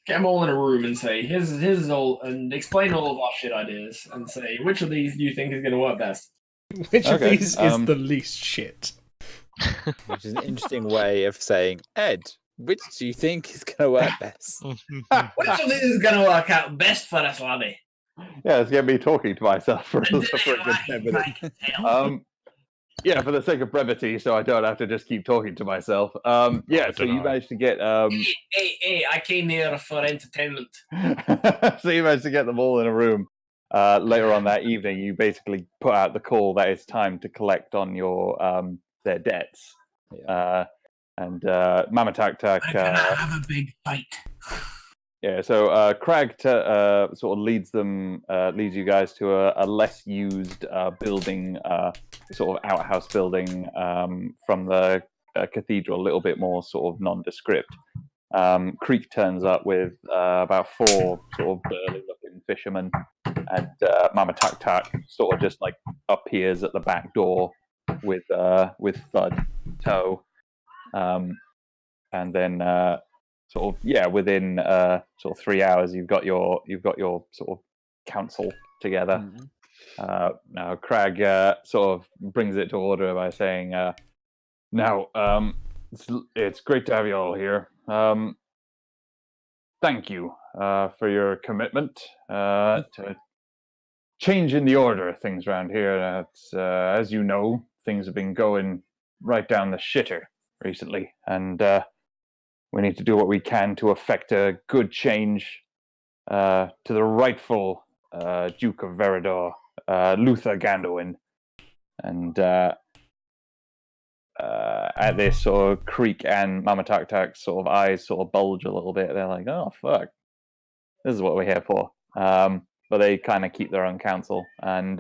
Get them all in a room and say, here's all, and explain all of our shit ideas, and say which of these do you think is going to work best. Which of these is the least shit? Which is an interesting way of saying, Ed, which do you think is going to work best? Which of these is going to work out best for us, laddie? Yeah, it's going to be talking to myself for a good 10 minutes. Yeah, for the sake of brevity, so I don't have to just keep talking to myself. So you managed to get... Hey, I came here for entertainment. So you managed to get them all in a room. later on that evening, you basically put out the call that it's time to collect on your their debts. Yeah. And Mama Tak Tak. We're gonna have a big fight. Yeah, so Crag sort of leads you guys to a less used building, sort of outhouse building from the cathedral, a little bit more sort of nondescript. Creek turns up with about 4 sort of burly-looking fishermen, and Mama Tak Tak sort of just like appears at the back door with Thud Toe, and then sort of within sort of 3 hours you've got your sort of council together. Now Crag sort of brings it to order by saying, "Now it's great to have you all here. Thank you for your commitment to changing the order of things around here. As you know, things have been going right down the shitter recently, and we need to do what we can to effect a good change to the rightful Duke of Verador, Luther Gandoin." And at this, sort of Creek and Mama Tak Tak's sort of eyes sort of bulge a little bit. They're like, "Oh fuck, this is what we're here for." But they kind of keep their own counsel. And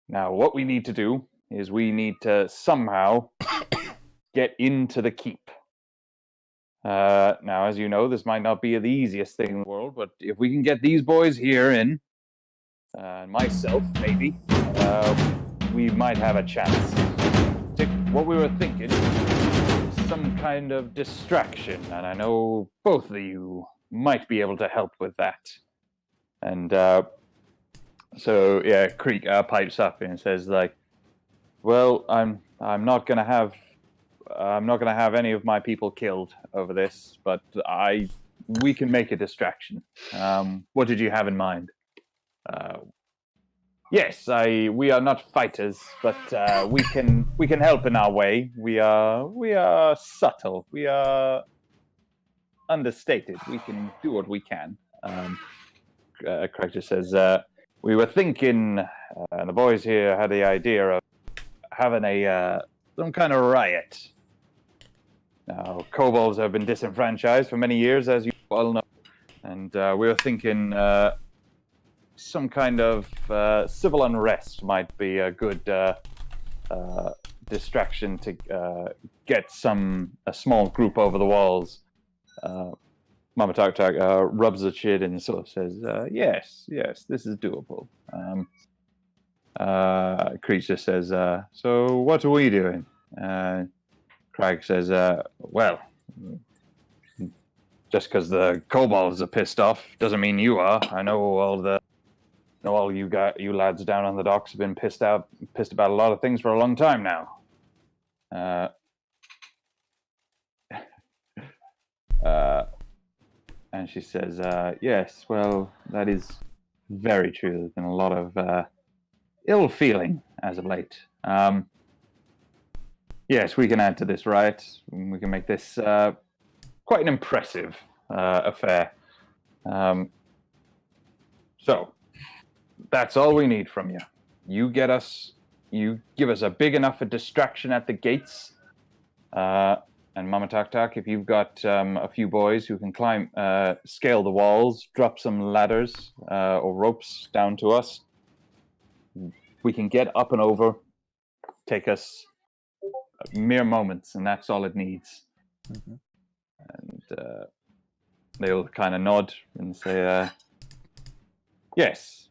now, what we need to do is we need to somehow get into the keep. Now, as you know, this might not be the easiest thing in the world, but if we can get these boys here in, and myself maybe, we might have a chance. What we were thinking, some kind of distraction, and I know both of you might be able to help with that. And so yeah, Creek pipes up and says like, "Well, I'm not gonna have any of my people killed over this, but we can make a distraction. What did you have in mind?" Yes, we are not fighters, but we can help in our way. We are subtle. We are understated. We can do what we can. Craig just says, "We were thinking, the boys here had the idea of having some kind of riot. Now, kobolds have been disenfranchised for many years, as you all know, and we were thinking some kind of civil unrest might be a good distraction to get a small group over the walls." Mama Tak Tak rubs her chin and sort of says, yes, this is doable." Creature says, "So what are we doing?" Crag says, "Well, just because the kobolds are pissed off doesn't mean you are. I know all you lads down on the docks have been pissed about a lot of things for a long time now." And she says, "Yes, well, that is very true. There's been a lot of ill feeling as of late. Yes, we can add to this riot. We can make this quite an impressive affair. So, that's all we need from you. You give us a big enough a distraction at the gates, and Mama Tak Tak, if you've got a few boys who can scale the walls, drop some ladders or ropes down to us, we can get up and over. Take us mere moments, and that's all it needs." Mm-hmm. And they'll kind of nod and say, "Yes,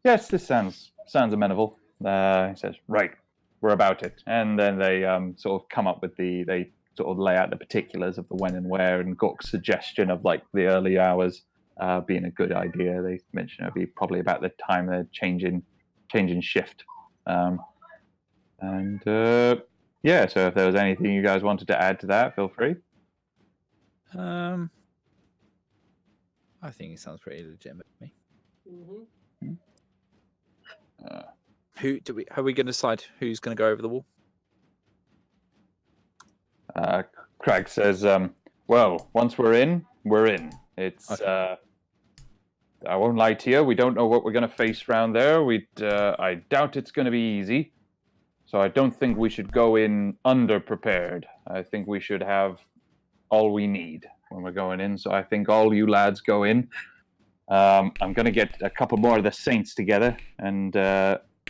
this sounds amenable." He says, "Right, we're about it." And then they sort of come up with they sort of lay out the particulars of the when and where, and Gork's suggestion of like the early hours being a good idea. They mentioned it'd be probably about the time they're changing shift. Yeah, so if there was anything you guys wanted to add to that, feel free. I think it sounds pretty legitimate to me. Mm-hmm. Are we going to decide who's going to go over the wall? Crag says, "Well, once we're in, we're in. It's Okay. I won't lie to you. We don't know what we're going to face around there. I doubt it's going to be easy. So I don't think we should go in underprepared. I think we should have all we need when we're going in. So I think all you lads go in. I'm going to get a couple more of the Saints together, and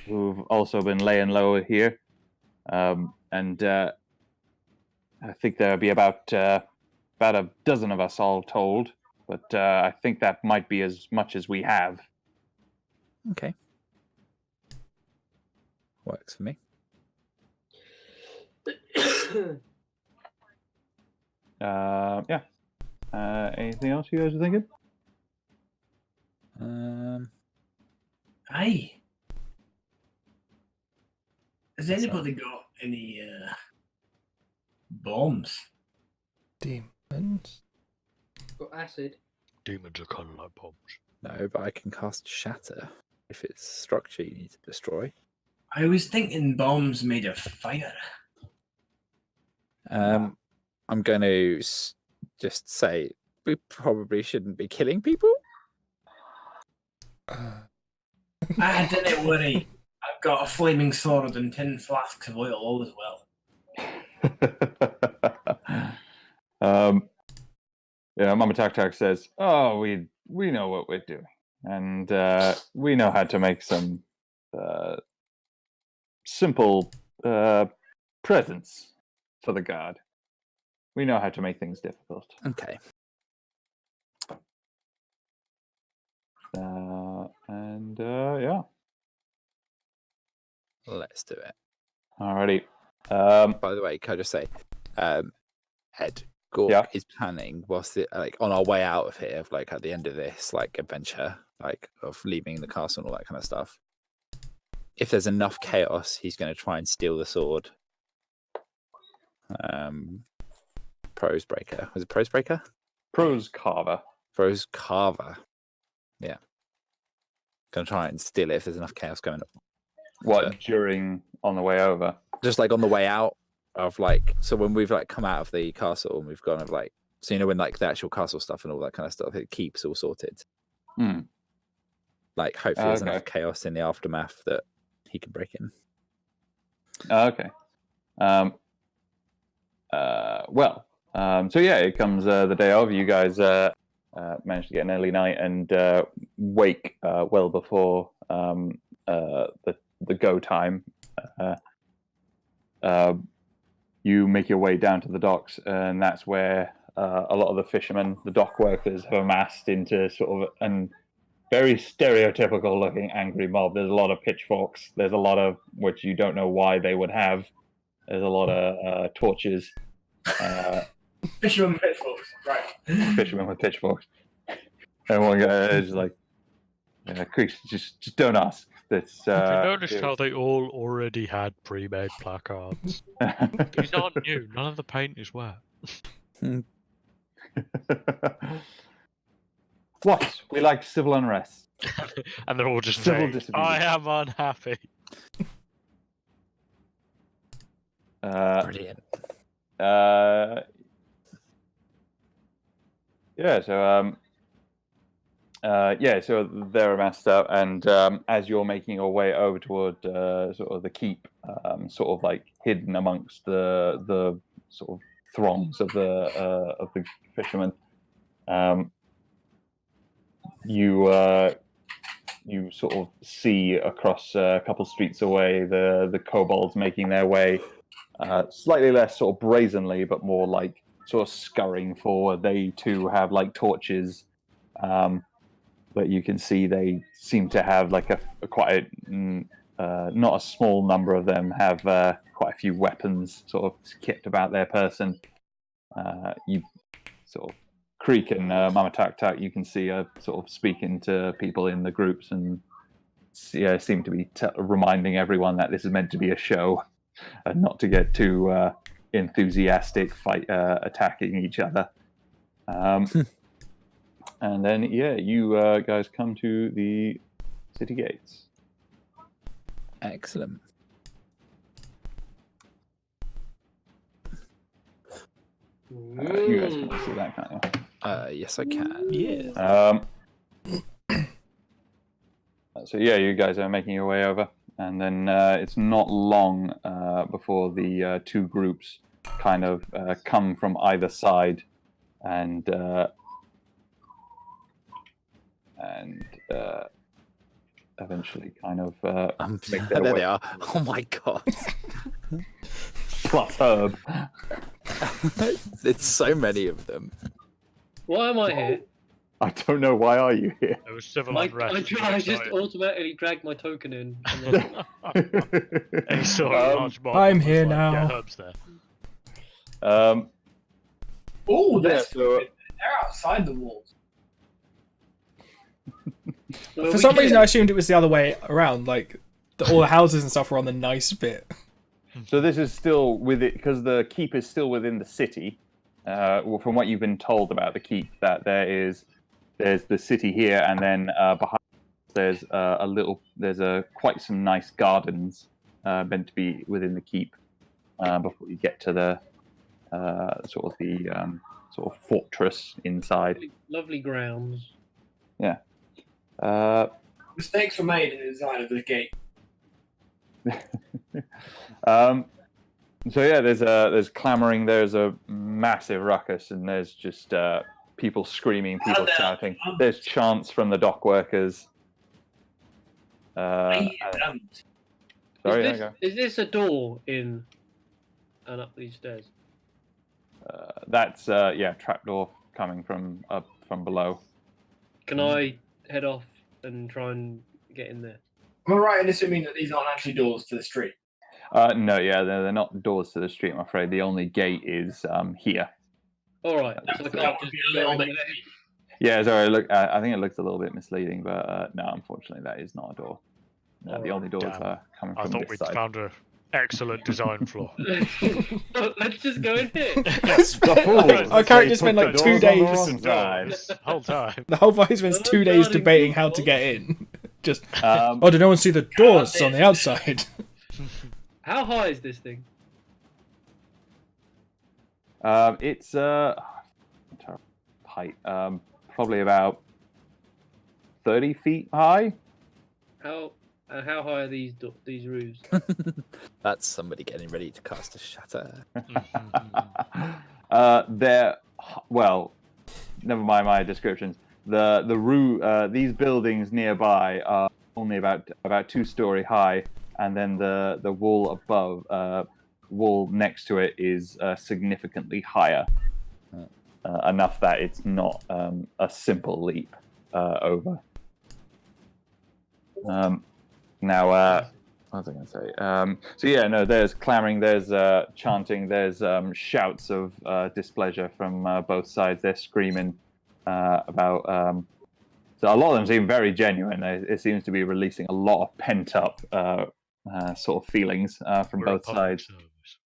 who've also been laying low here. And I think there'll be about a dozen of us all told. But I think that might be as much as we have. Okay. Works for me. Yeah. Anything else you guys are thinking? Hey. Has anybody got any bombs? Demons. Got acid. Demons are kind of like bombs. No, but I can cast Shatter if it's structure you need to destroy. I was thinking bombs made of fire. I'm going to just say we probably shouldn't be killing people. Don't worry. I've got a flaming sword and 10 flasks of oil as well. Yeah, Mama Tac Tac says, "Oh, we know what we're doing, and we know how to make some simple presents for the god. We know how to make things difficult." Okay. Yeah. Let's do it. Alrighty. By the way, can I just say, Ed, Gork is planning whilst on our way out of here, like at the end of this adventure, of leaving the castle and all that kind of stuff. If there's enough chaos, he's going to try and steal the sword. Prose Breaker. Was it Prose Breaker? Prose Carver. Prose Carver. Yeah. Going to try and steal it if there's enough chaos going on. What, on the way over? Just on the way out of so when we've come out of the castle and we've gone so when the actual castle stuff and all that kind of stuff, it keeps all sorted. Hopefully there's enough chaos in the aftermath that he can break in. Okay. So yeah, it comes the day of. You guys managed to get an early night and wake well before the go time. You make your way down to the docks, and that's where a lot of the fishermen, the dock workers, have amassed into sort of a very stereotypical looking angry mob. There's a lot of pitchforks. There's a lot of, which you don't know why they would have. There's a lot of torches. Fishermen with pitchforks, right? Fishermen with pitchforks. And one guy is like, Chris, just don't ask. That's, you noticed how they all already had pre-made placards? These aren't new. None of the paint is wet. What? We like civil unrest. And they're all just Civil saying, I am unhappy. Brilliant. So they're amassed up, and as you're making your way over toward sort of the keep, hidden amongst the sort of throngs of the fishermen, you sort of see across a couple streets away the kobolds making their way, slightly less sort of brazenly, but more sort of scurrying forward. They too have torches. But you can see they seem to have not a small number of them have quite a few weapons sort of kicked about their person. You sort of Creek and Mama Tac Tac, you can see sort of speaking to people in the groups and seem to be reminding everyone that this is meant to be a show and not to get too enthusiastic attacking each other. And then, you guys come to the city gates. Excellent. You guys can see that, can't you? Yes, I can. Yeah. So yeah, you guys are making your way over, and then it's not long before the two groups kind of come from either side, and eventually kind of make their there way. they are. Oh my god. Plus Herb. There's so many of them. Why am I here? I don't know. Why are you here? There was civil I unrest. just automatically dragged my token in. And then... And he saw a large mob. I'm and was here like, now. Yeah, Herb's there. Oh, Yeah, that's so- good. They're outside the walls. Well, For we some did- reason, I assumed it was the other way around. Like all the houses and stuff were on the nice bit. So this is still with it because the keep is still within the city. Well, from what you've been told about the keep, that there's the city here, and then behind there's quite some nice gardens meant to be within the keep before you get to the sort of fortress inside. Lovely grounds. Mistakes were made in the design of the gate. So yeah, there's clamoring, there's a massive ruckus, and there's just people screaming, people shouting. There's chants from the dock workers. Sorry, there you go. Is this a door in and up these stairs? That's trapdoor coming from below. Can I head off and try and get in there? Am I right in assuming that these aren't actually doors to the street? No, yeah, they're not doors to the street, I'm afraid. The only gate is here. All right. So I That can't would just be a go little in bit. there. Yeah, sorry. Look, I think it looks a little bit misleading, but no, unfortunately, that is not a door. No, the only doors Damn. are coming I from thought this we'd side. found an excellent design flaw. Let's just go in here. Our character spent like 2 days. The whole time. The whole party spends 2 days debating how to get in. Just oh, did no one see the doors on the outside? How high is this thing? It's height, probably about 30 feet high. How high are these roofs? That's somebody getting ready to cast a shatter. Well, never mind my descriptions. These buildings nearby are only about 2-story high, and then the wall above, wall next to it is significantly higher, enough that it's not a simple leap over. Now, what was I going to say? So yeah, no, there's clamoring, there's chanting, there's shouts of displeasure from both sides. They're screaming about. So a lot of them seem very genuine. It seems to be releasing a lot of pent up sort of feelings from We're a both public sides. service.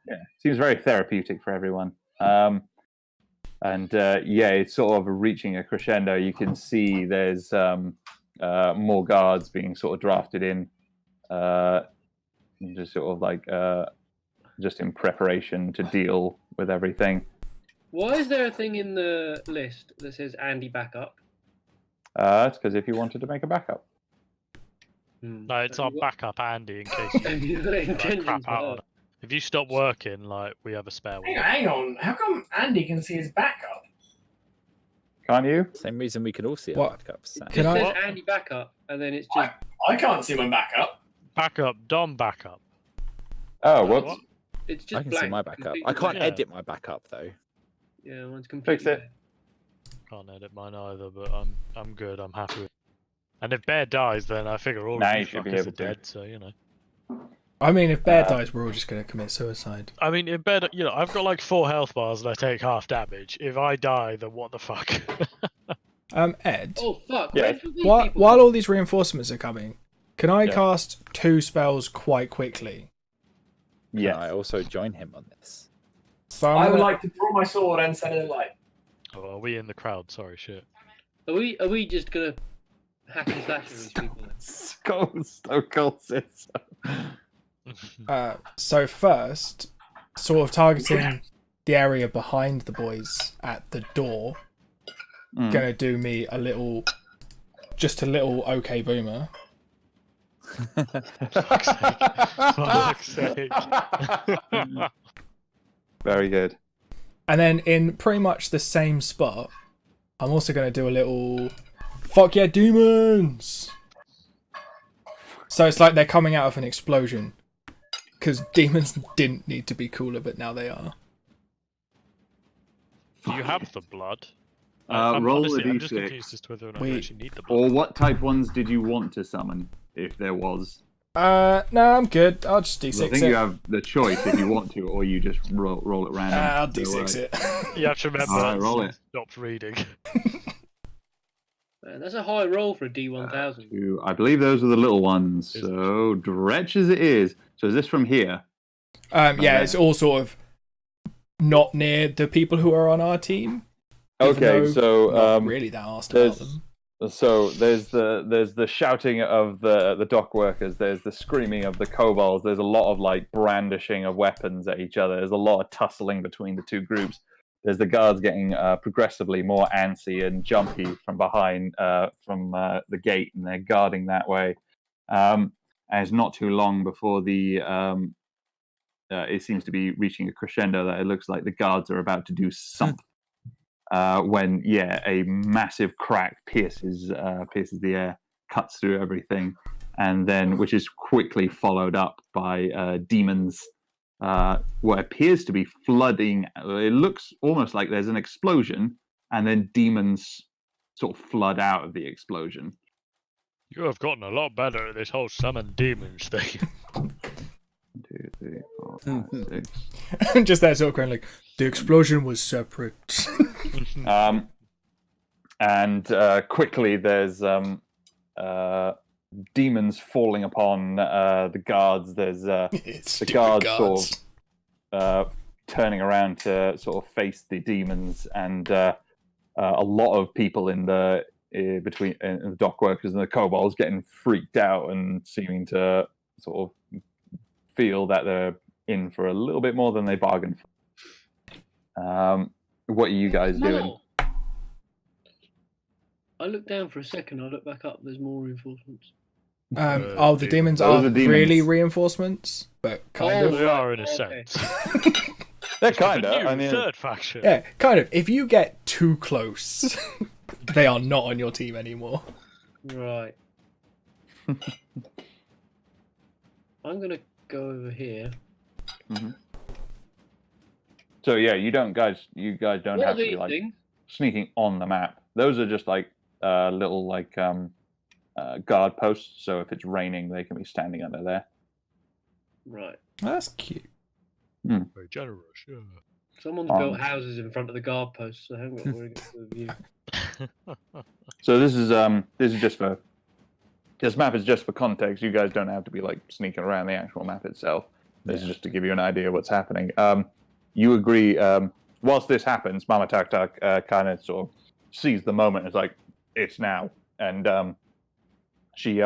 Yeah, seems very therapeutic for everyone. It's sort of reaching a crescendo. You can see there's more guards being sort of drafted in, just sort of like just in preparation to deal with everything. Why is there a thing in the list that says Andy backup? It's because if you wanted to make a backup. No, it's our backup, Andy, in case you Have you got like, intentions crap for out her? on it. If you stop working, like we have a spare one. Hang on. How come Andy can see his backup? Can't you? Same reason we can all see What? our backups. It Can just I- says Andy backup, and then it's just I can't see my backup. Backup, Dom backup. Oh, whoops. What? it's just I can blank. see my backup. completely I can't blank. Yeah. edit my backup though. Yeah, mine's completely Fix it. blank. Can't edit mine either, but I'm good. I'm happy with it. And if Bear dies, then I figure all Nah, of you you should be fuckers able are to. dead. So you know. I mean, if Bear dies, we're all just going to commit suicide. I mean, in bed, you know, I've got like 4 health bars and I take half damage. If I die, then what the fuck? Ed, Oh fuck! Yeah. Where did these while, people while come all these reinforcements are coming, can I Yeah. cast 2 spells quite quickly? Yes. Can I also join him on this? So I'm I would gonna- like to draw my sword and set it alight. Oh, are we in the crowd? Sorry, shit. Are we just gonna hack and slash with these people? So cold says so. So first, sort of targeting the area behind the boys at the door, Mm. gonna do me a little just a little okay boomer. Fuck's sake. Very good. And then in pretty much the same spot, I'm also going to do a little fuck yeah demons. So it's like they're coming out of an explosion. Because demons didn't need to be cooler, but now they are. Do you have the blood? Roll honestly, a I'm just d6. confused as to whether or not We- you actually need the blood. Or what type ones did you want to summon, if there was? No, I'm good. I'll just I D6 think it. you have the choice if you want to, or you just roll it random. I'll So, D6 it. You have to remember. Alright, roll it. Stopped reading. Man, that's a high roll for a D1000. I believe those are the little ones. Is So, dretch as it is. So, is this from here? Yeah, it's all sort of not near the people who are on our team. even Okay, though so not really that asked about them. So there's the shouting of the dock workers. There's the screaming of the kobolds. There's a lot of like brandishing of weapons at each other. There's a lot of tussling between the two groups. There's the guards getting progressively more antsy and jumpy from behind from the gate, and they're guarding that way. And it's not too long before it seems to be reaching a crescendo that it looks like the guards are about to do something. When a massive crack pierces the air, cuts through everything, and then which is quickly followed up by demons. What appears to be flooding. It looks almost like there's an explosion, and then demons sort of flood out of the explosion. You have gotten a lot better at this whole summon demons thing. 1, 2, 3, 4, 5, 6. Just that sort of kind of like, the explosion was separate. And quickly there's demons falling upon the guards. There's the guards sort of turning around to sort of face the demons, and a lot of people in the between the dock workers and the kobolds getting freaked out and seeming to sort of feel that they're in for a little bit more than they bargained for. What are you guys doing? I look down for a second. I look back up. There's more reinforcements. The demons Those aren't are demons. really reinforcements, but kind of. They are in a Okay. sense. They're The kind of. new I mean, third faction. Yeah, kind of. If you get too close, they are not on your team anymore. Right. I'm gonna go over here. so yeah, you guys don't What are have to be these like things? sneaking on the map. Those are just like little like guard posts. So if it's raining, they can be standing under there. Right. That's cute. Very generous, yeah. Someone's built houses in front of the guard posts, so I haven't got a very good view. So this is just for this map is just for context. You guys don't have to be like sneaking around the actual map itself. This is just to give you an idea of what's happening. You agree? Whilst this happens, Mama Tak Tak kind of sort of sees the moment. It's like it's now, and she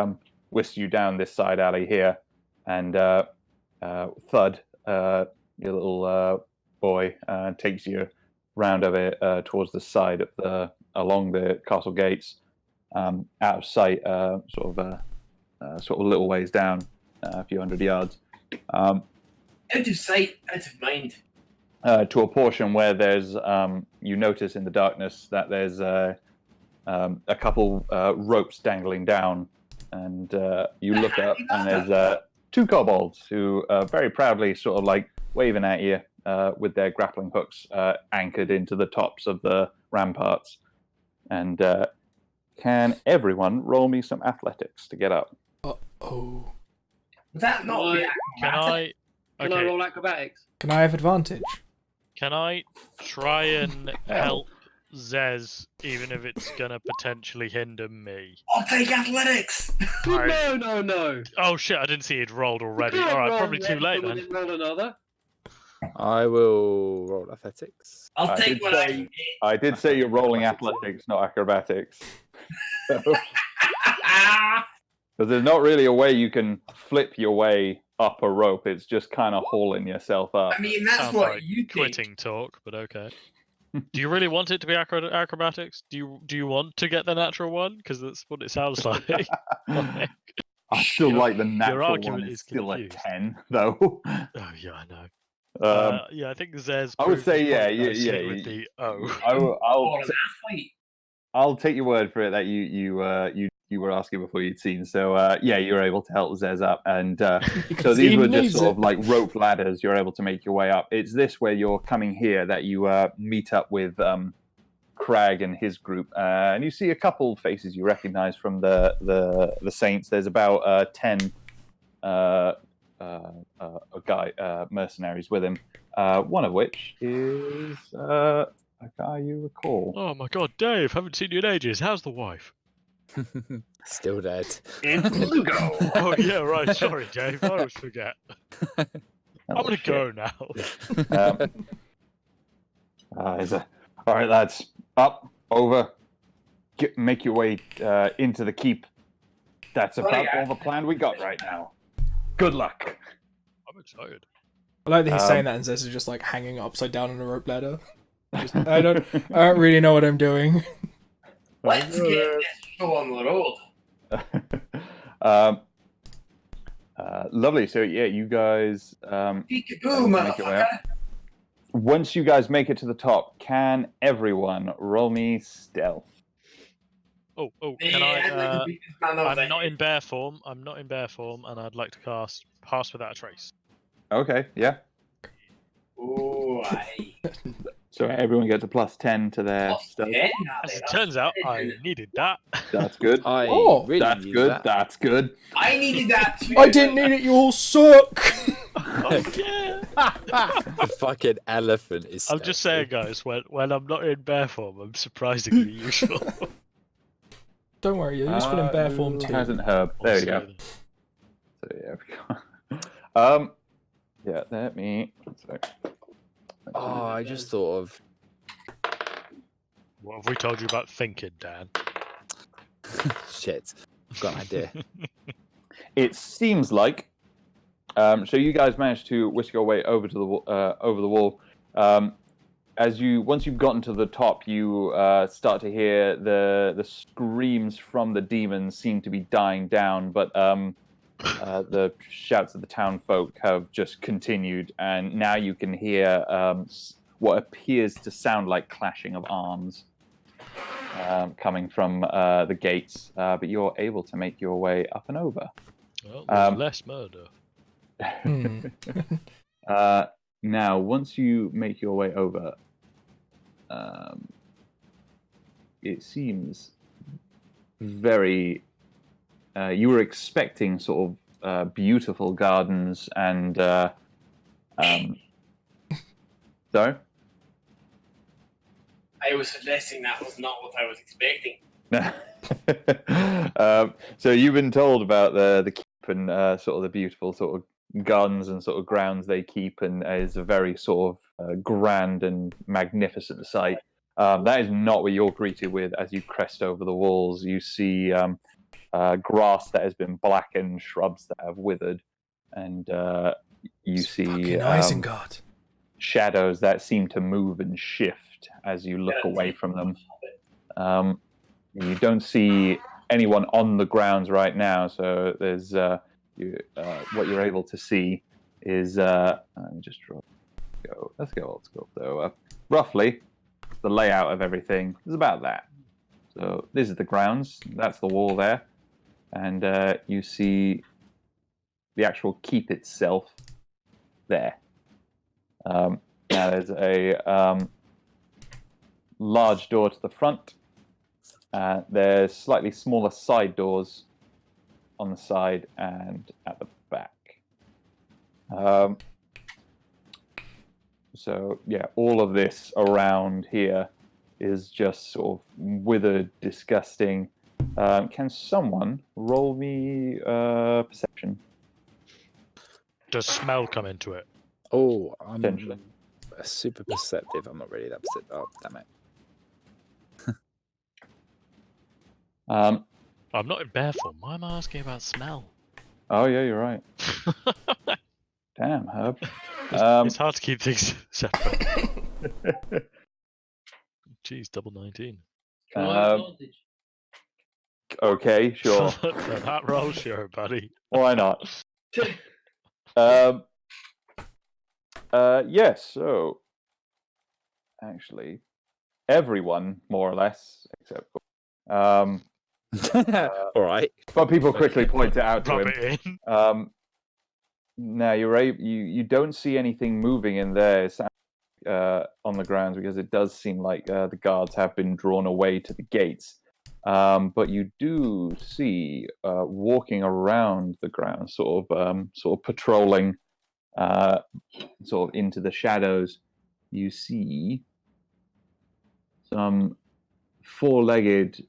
whisks you down this side alley here, and Thud, your little boy, takes you round of it towards the side of along the castle gates, out of sight, sort of a little ways down, a few hundred yards. Out of sight, out of mind. To a portion where there's, you notice in the darkness that there's a couple ropes dangling down, and you look up and there's two kobolds who very proudly sort of like waving at you with their grappling hooks anchored into the tops of the ramparts. And can everyone roll me some athletics to get up? Oh. Was that not the Can I? Can I Okay. roll acrobatics? Can I have advantage? Can I try and help Zez, even if it's gonna potentially hinder me? I'll take athletics! No. Oh shit! I didn't see it rolled already. You can't All right, roll probably too one, late someone then. didn't roll another. I will roll athletics. I'll I take did what I say- can I did say you're rolling athletics, not acrobatics. get. Because there's not really a way you can flip your way up a rope. It's just kind of hauling yourself up. I mean, that's Sounds what like you think. quitting talk, but okay. Do you really want it to be acrobatics? Do you want to get the natural one? Because that's what it sounds like. I still like the natural one. argument It's is still confused. a 10, though. Oh yeah, I know. Yeah, I think Zez. I would say, yeah, With the O. I'll take your word for it that you were asking before you'd seen. So yeah, you were able to help Zez up, and so these were just sort of like rope ladders. You're able to make your way up. It's this where you're coming here that you meet up with Crag and his group, and you see a couple faces you recognize from the Saints. There's about 10 mercenaries with him. One of which is a guy you recall. Oh my God, Dave! Haven't seen you in ages. How's the wife? Still dead. It's Lugo. Oh yeah, right. Sorry, Dave. I always forget. I'm gonna go now. All right, lads. Up, over. Make your way into the keep. That's about all the plan we got right now. Good luck. I'm excited. I like that he's saying that and Zez is just like hanging upside down on a rope ladder. I don't really know what I'm doing. Let's get this show on the road. Lovely. So yeah, you guys. Peekaboo, motherfucker. Once you guys make it to the top, can everyone roll me stealth? Oh, can I? I'm not in bear form. And I'd like to cast Pass Without a Trace. Okay, yeah. Ooh, aye. So everyone gets a +10 to their stealth. As it turns out, I needed that. That's good. Really that's good. That. That's good. I needed that too. I didn't need it. You all suck. Oh, yeah. The fucking elephant is. I'm just saying, guys. When I'm not in bear form, I'm surprisingly useful. Don't worry, you're useful in bear form too. Hasn't Herb? There you go. So yeah, we got. Yeah, let me. Oh, I just thought of. What have we told you about thinking, Dan? Shit, I've got an idea. It seems like. So you guys managed to whisk your way over to the over the wall. Once you've gotten to the top, you start to hear the screams from the demons seem to be dying down, but the shouts of the town folk have just continued, and now you can hear what appears to sound like clashing of arms coming from the gates, but you're able to make your way up and over. Well, there's less murder. Now, once you make your way over, it seems very... you were expecting sort of beautiful gardens and... Sorry? I was suggesting that was not what I was expecting. So you've been told about the keep and sort of the beautiful sort of gardens and sort of grounds they keep, and is a very sort of grand and magnificent sight. That is not what you're greeted with as you crest over the walls. You see grass that has been blackened, shrubs that have withered, and you see shadows that seem to move and shift as you look away from them. You don't see anyone on the grounds right now, so there's what you're able to see is let me just let's go old school. So roughly the layout of everything is about that. So this is the grounds, that's the wall there, and you see the actual keep itself there. Now there's a large door to the front. There's slightly smaller side doors on the side and at the back. So yeah, all of this around here is just sort of withered, disgusting. Can someone roll me perception? Does smell come into it? Oh, I'm Potentially. super perceptive. I'm not really that perceptive. Oh, damn it. I'm not in bear form. Why am I asking about smell? Oh yeah, you're right. Damn, Herb. It's hard to keep things separate. geez, double 19. Okay, sure. For that roll, sure, buddy. Why not? Yes. So, actually, everyone more or less, except for, All right. but people quickly point it out to Rub him. it in. Now you don't see anything moving in there on the grounds because it does seem like the guards have been drawn away to the gates. But you do see walking around the grounds, sort of patrolling, sort of into the shadows. You see some four-legged,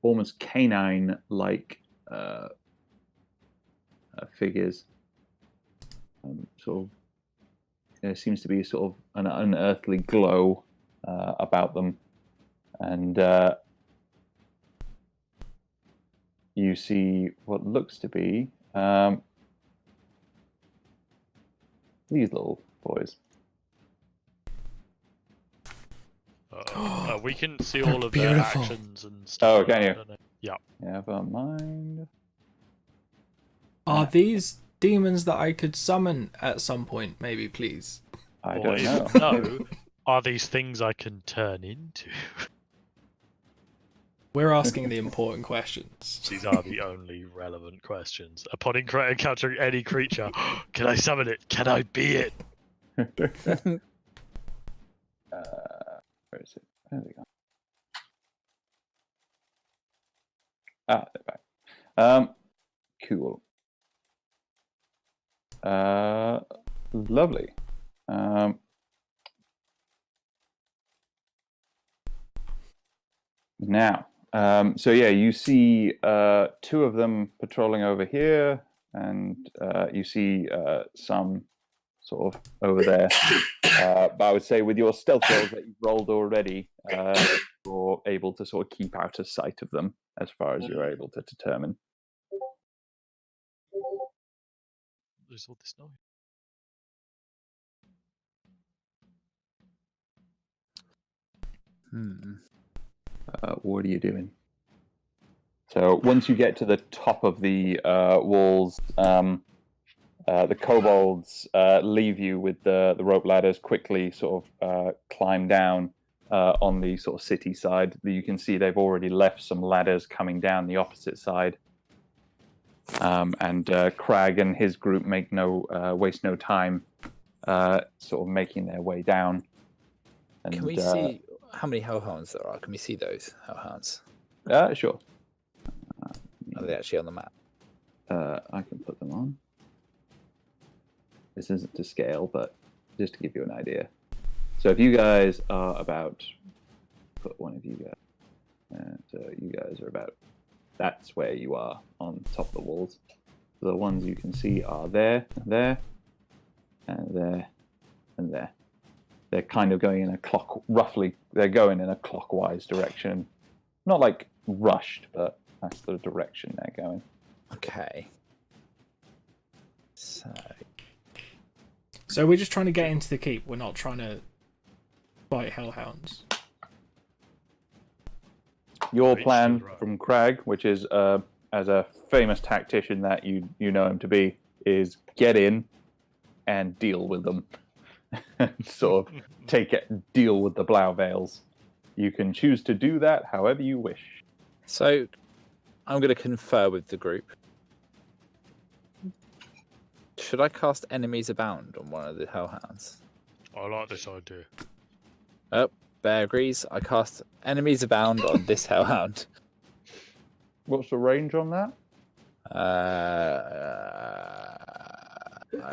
almost canine-like figures. Sort of, there seems to be sort of an unearthly glow about them, and you see what looks to be these little boys. We can see all of Beautiful. their actions and stuff. Oh, can you? Yeah. Never mind. Are these demons that I could summon at some point? Maybe, please. I Or don't know. if no, are these things I can turn into? We're asking the important questions. These are the only relevant questions. Upon encountering any creature, can I summon it? Can I be it? Where is it? There we go. Ah, they're back. Cool. Lovely. Now, so yeah, you see two of them patrolling over here, and you see some sort of over there. But I would say with your stealth rolls that you've rolled already, you're able to sort of keep out of sight of them as far as you're able to determine. There's all this noise. What are you doing? So once you get to the top of the walls, the kobolds leave you with the rope ladders, quickly sort of climb down on the sort of city side. You can see they've already left some ladders coming down the opposite side. And Crag and his group waste no time sort of making their way down. And, Can we see how many hellhounds there are? Can we see those hellhounds? Sure. Are they actually on the map? I can put them on. This isn't to scale, but just to give you an idea. So if you guys are about, put one of you guys. So you guys are about, that's where you are on top of the walls. The ones you can see are there, and there, and there. They're kind of going in they're going in a clockwise direction. Not like rushed, but that's the direction they're going. Okay. So we're just trying to get into the keep. We're not trying to fight hellhounds. Your Reach plan to the right. from Crag, which is as a famous tactician that you know him to be, is get in and deal with them. Sort of deal with the Blauvales. You can choose to do that however you wish. So I'm going to confer with the group. Should I cast Enemies Abound on one of the hellhounds? I like this idea. Oh, Bear agrees. I cast Enemies Abound on this hellhound. What's the range on that? I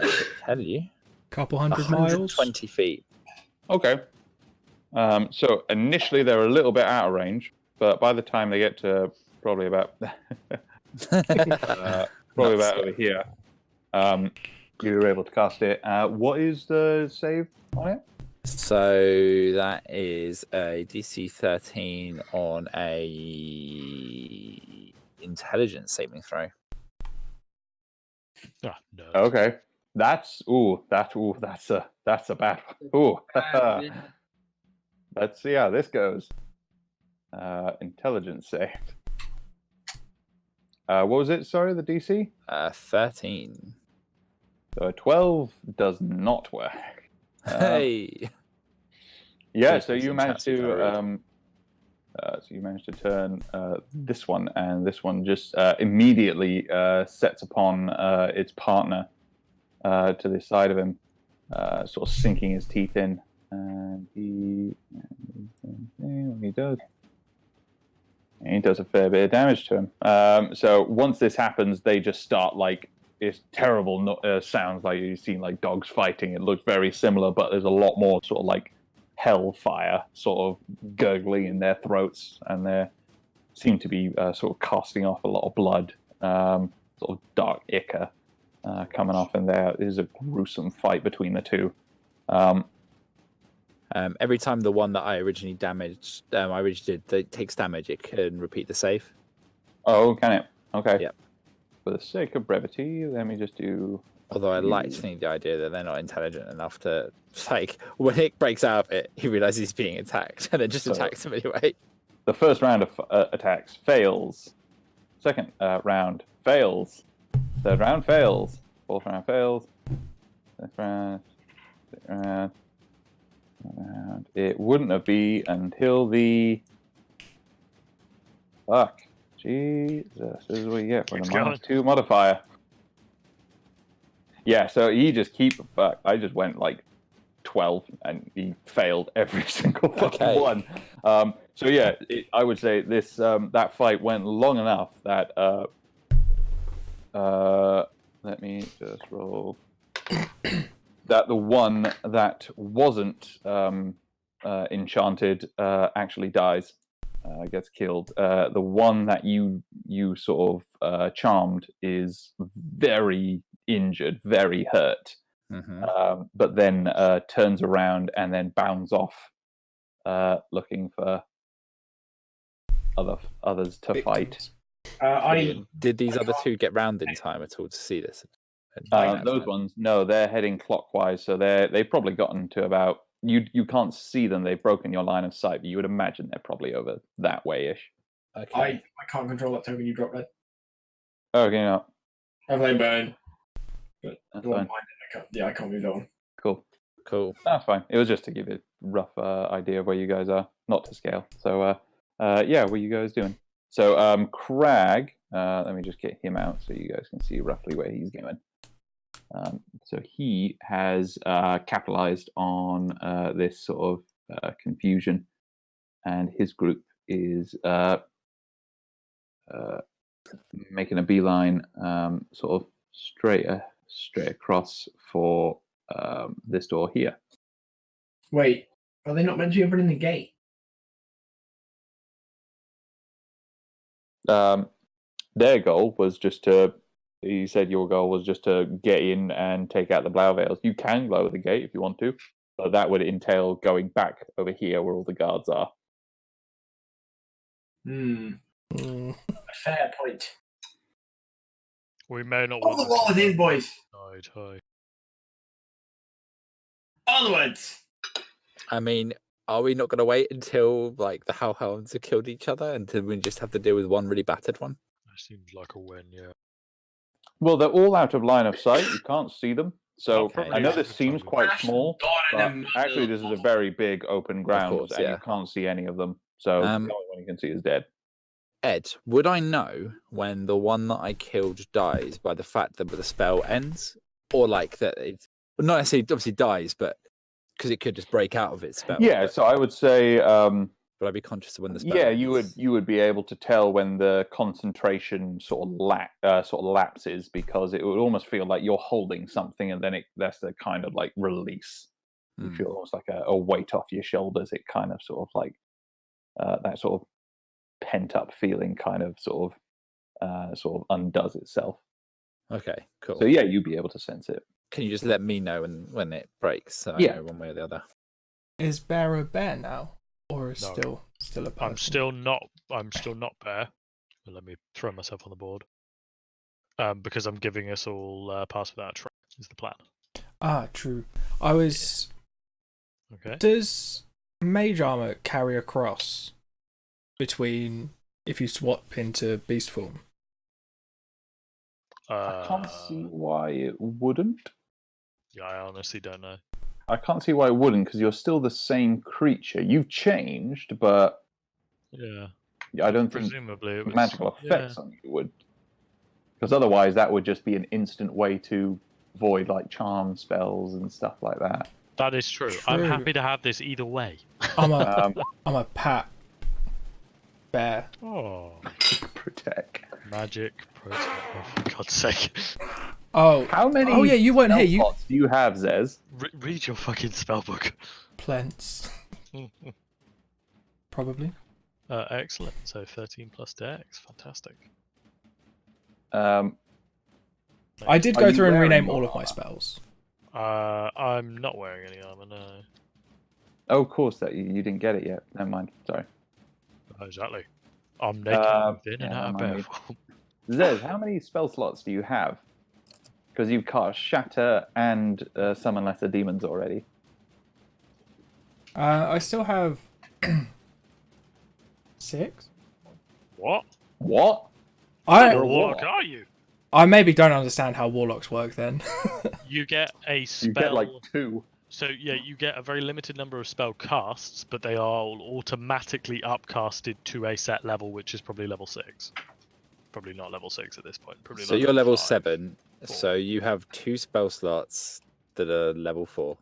can tell you. Couple hundred miles. 120 feet. Okay. So initially they're a little bit out of range, but by the time they get to probably about over here, you're able to cast it. What is the save on it? So that is a DC 13 on a intelligence saving throw. Ah, no. Okay. That's a bad one. Ooh. Let's see how this goes. Intelligence save. What was it? Sorry, the DC? 13. So a 12 does not work. Hey. Yeah, Please so do you some managed chatty to turn this one, and this one just immediately sets upon its partner to the side of him, sort of sinking his teeth in, and he does. He does a fair bit of damage to him. So once this happens, they just start like it's terrible sounds like you've seen like dogs fighting. It looks very similar, but there's a lot more sort of like hellfire sort of gurgling in their throats, and they seem to be sort of casting off a lot of blood, sort of dark ichor coming off in there. It is a gruesome fight between the two. Every time the one that I originally damaged, it takes damage, it can repeat the save. Oh, can it? Okay. Yep. For the sake of brevity, let me just do... Although I like to think the idea that they're not intelligent enough to, like, when it breaks out of it, he realizes he's being attacked, and then just attacks him anyway. The first round of attacks fails. Second round fails. Third round fails. Fourth round fails. Fifth round. Sixth round. It wouldn't have been until the... Fuck. Jesus. This is what you get for the -2 modifier. Yeah, so he just I just went like 12 and he failed every single fucking one. So yeah, I would say this that fight went long enough that let me just roll that the one that wasn't enchanted actually dies, gets killed. The one that you sort of charmed is very injured, very hurt, but then turns around and then bounds off, looking for others to fight. Did these other two get round in time at all to see this? Those ones, no, they're heading clockwise, so they've probably gotten to about... You can't see them; they've broken your line of sight, but you would imagine they're probably over that way-ish. Okay. I can't control that token you drop, Red. Okay, no. Have they burn? But That's fine. fine. I can't move on. Cool. That's fine. It was just to give you a rough idea of where you guys are, not to scale. So, yeah, what are you guys doing? So, Crag, let me just get him out so you guys can see roughly where he's going. So he has capitalized on this sort of confusion, and his group is making a beeline, sort of straight across for this door here. Wait, are they not meant to be opening the gate? Their goal was just to... You said your goal was just to get in and take out the Blauveils. You can lower the gate if you want to, but that would entail going back over here where all the guards are. A fair point. We may not On the wall with his boys. Hi. Onwards. I mean, are we not going to wait until like the Hellhounds have killed each other until we just have to deal with one really battered one? That seems like a win, yeah. Well, they're all out of line of sight. You can't see them. So Okay. I know this seems quite small, but actually this is a very big open ground, course, and you can't see any of them. So the only one you can see is dead. Ed, would I know when the one that I killed dies by the fact that the spell ends? Or like that it's not necessarily obviously dies, but because it could just break out of its spell. Yeah, so I would say... Would I be conscious of when the spell Yeah, ends? you would be able to tell when the concentration sort of lapses, because it would almost feel like you're holding something, and then that's the kind of like release. You feel almost like a weight off your shoulders. It kind of sort of like that sort of pent up feeling kind of sort of undoes itself. Okay, cool. So yeah, you'd be able to sense it. Can you just let me know when it breaks? So I know one way or the other. Is Bear a bear now? Or is No. still a person? I'm still not Bear. Well, let me throw myself on the board. Because I'm giving us all pass without a trace is the plan. Ah, true. I was... Okay. Does mage armor carry across between if you swap into beast form? I can't see why it wouldn't. Yeah, I honestly don't know. I can't see why it wouldn't, because you're still the same creature. You've changed, but Yeah, I don't think presumably it was magical effects on you would. Because otherwise, that would just be an instant way to avoid like charm spells and stuff like that. That is true. I'm True. happy to have this either way. I'm a pat bear. Oh, Protect. magic protect. Oh, for God's sake. Oh, How many? Oh yeah, you weren't here. spell You slots do you have, Zez? Read your fucking spellbook. plants probably. Excellent. So 13 plus dex. Fantastic. I did Are go you through and wearing rename your all of my armor? spells. I'm not wearing any armor, no. Oh, of course, that you didn't get it yet. Never mind. Sorry. Oh, exactly. I'm naked within and yeah, out of never bear mind. form. Zez, how many spell slots do you have? Because you've cast Shatter and Summon Lesser Demons already. I still have 6. What? What? I You're a Warlock warlock. are you? I maybe don't understand how warlocks work then. You get a spell. You get like 2. So yeah, you get a very limited number of spell casts, but they are all automatically upcasted to a set level, which is probably level 6. Probably not level 6 at this point. Probably So you're level 5. 7. 4. So you have 2 spell slots that are level 4.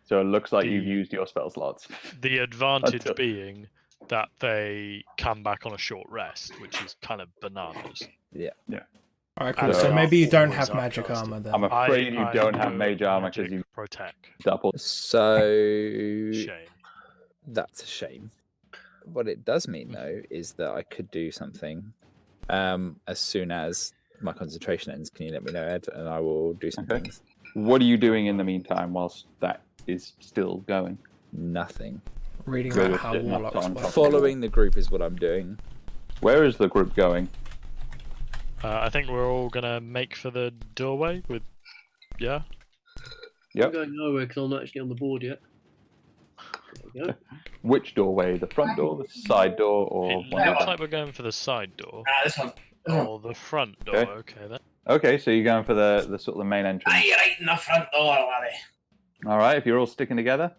So it looks like you've The- used your spell slots. The advantage Until- being that they come back on a short rest, which is kind of bananas. Alright, cool. And So they maybe are you don't always have magic upcasted. armor then. I'm afraid you I don't have know mage armor because magic you protect. doubled. So Shame. that's a shame. What it does mean though is that I could do something as soon as my concentration ends. Can you let me know, Ed? And I will do some Okay. things. What are you doing in the meantime whilst that is still going? Nothing. Reading Good, about how sitting up warlocks on work. top. Following the group is what I'm doing. Where is the group going? I think we're all gonna make for the doorway with. Yeah. Yep. I'm going nowhere because I'm not actually on the board yet. There we go. Which doorway? The front door, the side door, or It one of looks them? like we're going for the side door. This one. This one. Or the front door. Okay. Okay then. Okay, so you're going for the sort of the main entrance. Aye, right in the front door, laddie. All right, if you're all sticking together.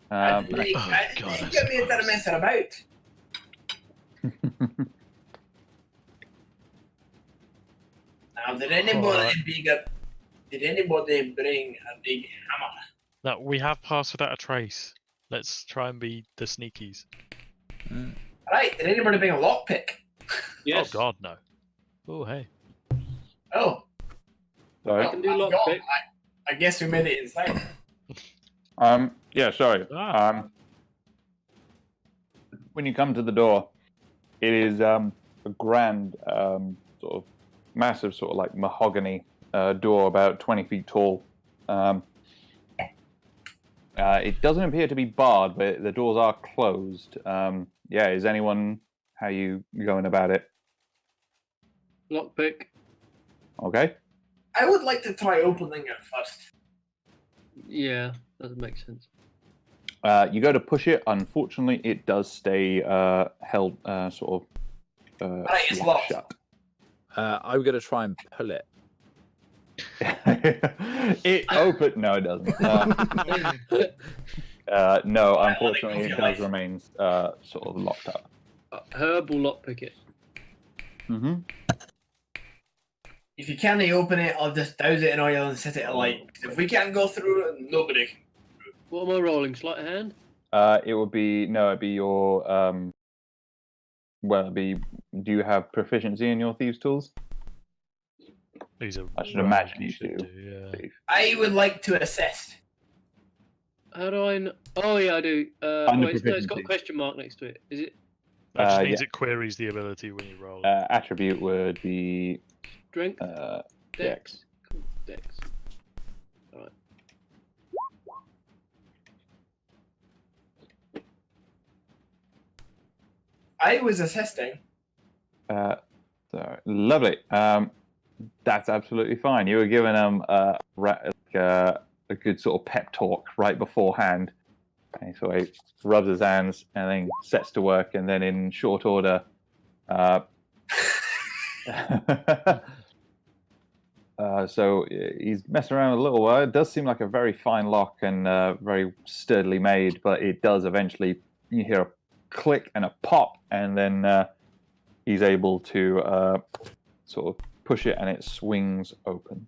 God, Give that's me a bit of messing about. Now, did anybody bring a big hammer? No, we have passed without a trace. Let's try and be the sneakies. Right, did anybody bring a lockpick? Yes. Oh God, no. Oh hey. Oh, Sorry. I can do I lockpick. forgot. I guess we made it inside. Yeah, sorry. Ah. When you come to the door, it is a grand, sort of massive, sort of like mahogany door, about 20 feet tall. It doesn't appear to be barred, but the doors are closed. Yeah, is anyone? How you going about it? Lockpick. Okay. I would like to try opening it first. Yeah, doesn't make sense. You go to push it. Unfortunately, it does stay held, sort of Right, it's locked locked. shut. I'm going to try and pull it. It open? No, it doesn't. No, unfortunately, it does remain sort of locked up. Herbal lockpick it. Mm-hmm. If you can't open it, I'll just douse it in oil and set it alight. If we can't go through it, nobody can. What am I rolling? Sleight of hand? It would be it'd be your well, it'd be. Do you have proficiency in your thieves' tools? These are I should rolls imagine you should do. Yeah. Steve? I would like to assist. How do I know? Oh, yeah, I do. Under Wait, no, it's got proficiency. a question mark next to it. Is it That just Yeah. means it queries the ability when you roll it. Attribute would be strength? Dex. Dex? Cool. Dex. Alright. I was assisting. So, lovely. That's absolutely fine. You were giving them a good sort of pep talk right beforehand. And he sort of rubs his hands and then sets to work, and then in short order, so he's messing around a little while. It does seem like a very fine lock and very sturdily made, but it does eventually, you hear a click and a pop, and then he's able to sort of push it, and it swings open.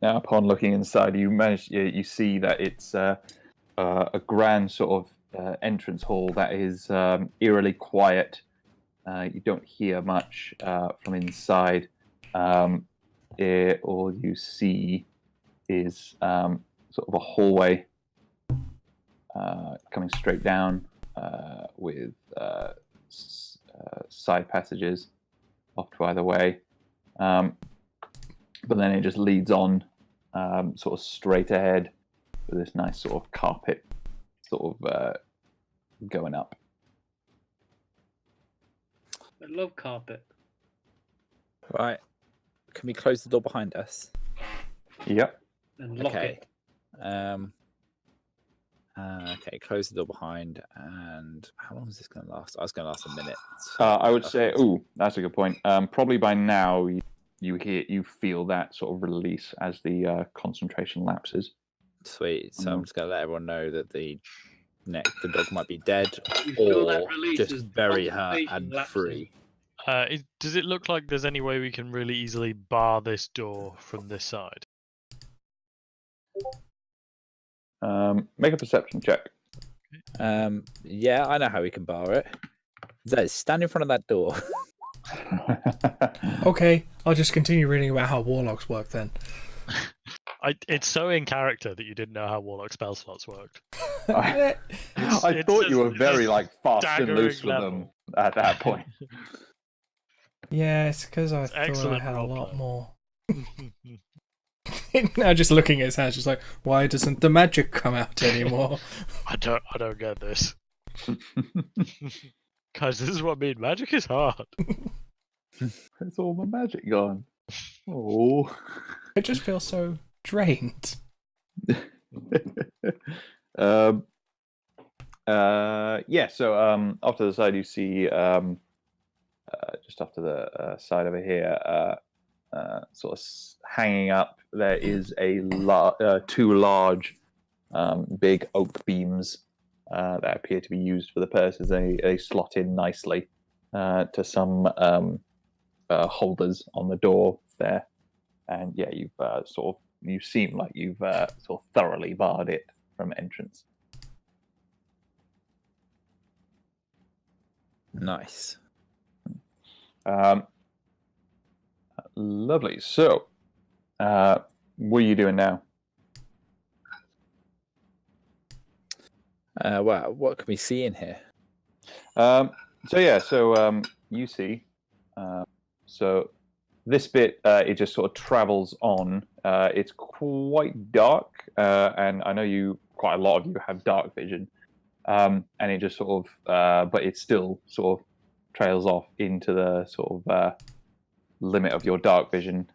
Now, upon looking inside, you see that it's a grand sort of entrance hall that is eerily quiet. You don't hear much from inside. All you see is sort of a hallway coming straight down with side passages off to either way. But then it just leads on sort of straight ahead with this nice sort of carpet sort of going up. I love carpet. Right. Can we close the door behind us? Yep. And lock Okay. it. Okay, close the door behind. And how long is this going to last? I was going to last a minute. I would say, that's a good point. Probably by now you feel that sort of release as the concentration lapses. Sweet. So I'm just going to let everyone know that the dog might be dead You feel that or release just as the very hurt concentration and lapses. free. Does it look like there's any way we can really easily bar this door from this side? Make a perception check. Yeah, I know how we can bar it. Zez, stand in front of that door. Okay, I'll just continue reading about how Warlocks work then. It's so in character that you didn't know how Warlock spell slots worked. I thought you were very fast and loose with level. them at that point. Yeah, it's because I thought I excellent had a lot roleplay. more. Now just looking at his hands, just like, why doesn't the magic come out anymore? I don't get this. Guys, this is what I mean. Magic is hard. It's all the magic gone. Oh. It just feels so drained. Yeah, so off to the side you see just off to the side over here, sort of hanging up, there is two large big oak beams that appear to be used for the purposes. They slot in nicely to some holders on the door there, and yeah, you seem like you've sort of thoroughly barred it from entrance. Nice. Lovely. So, what are you doing now? Well, what can we see in here? You see, so this bit it just sort of travels on. It's quite dark, and I know quite a lot of you have dark vision, and it just sort of, but it still sort of trails off into the sort of limit of your dark vision.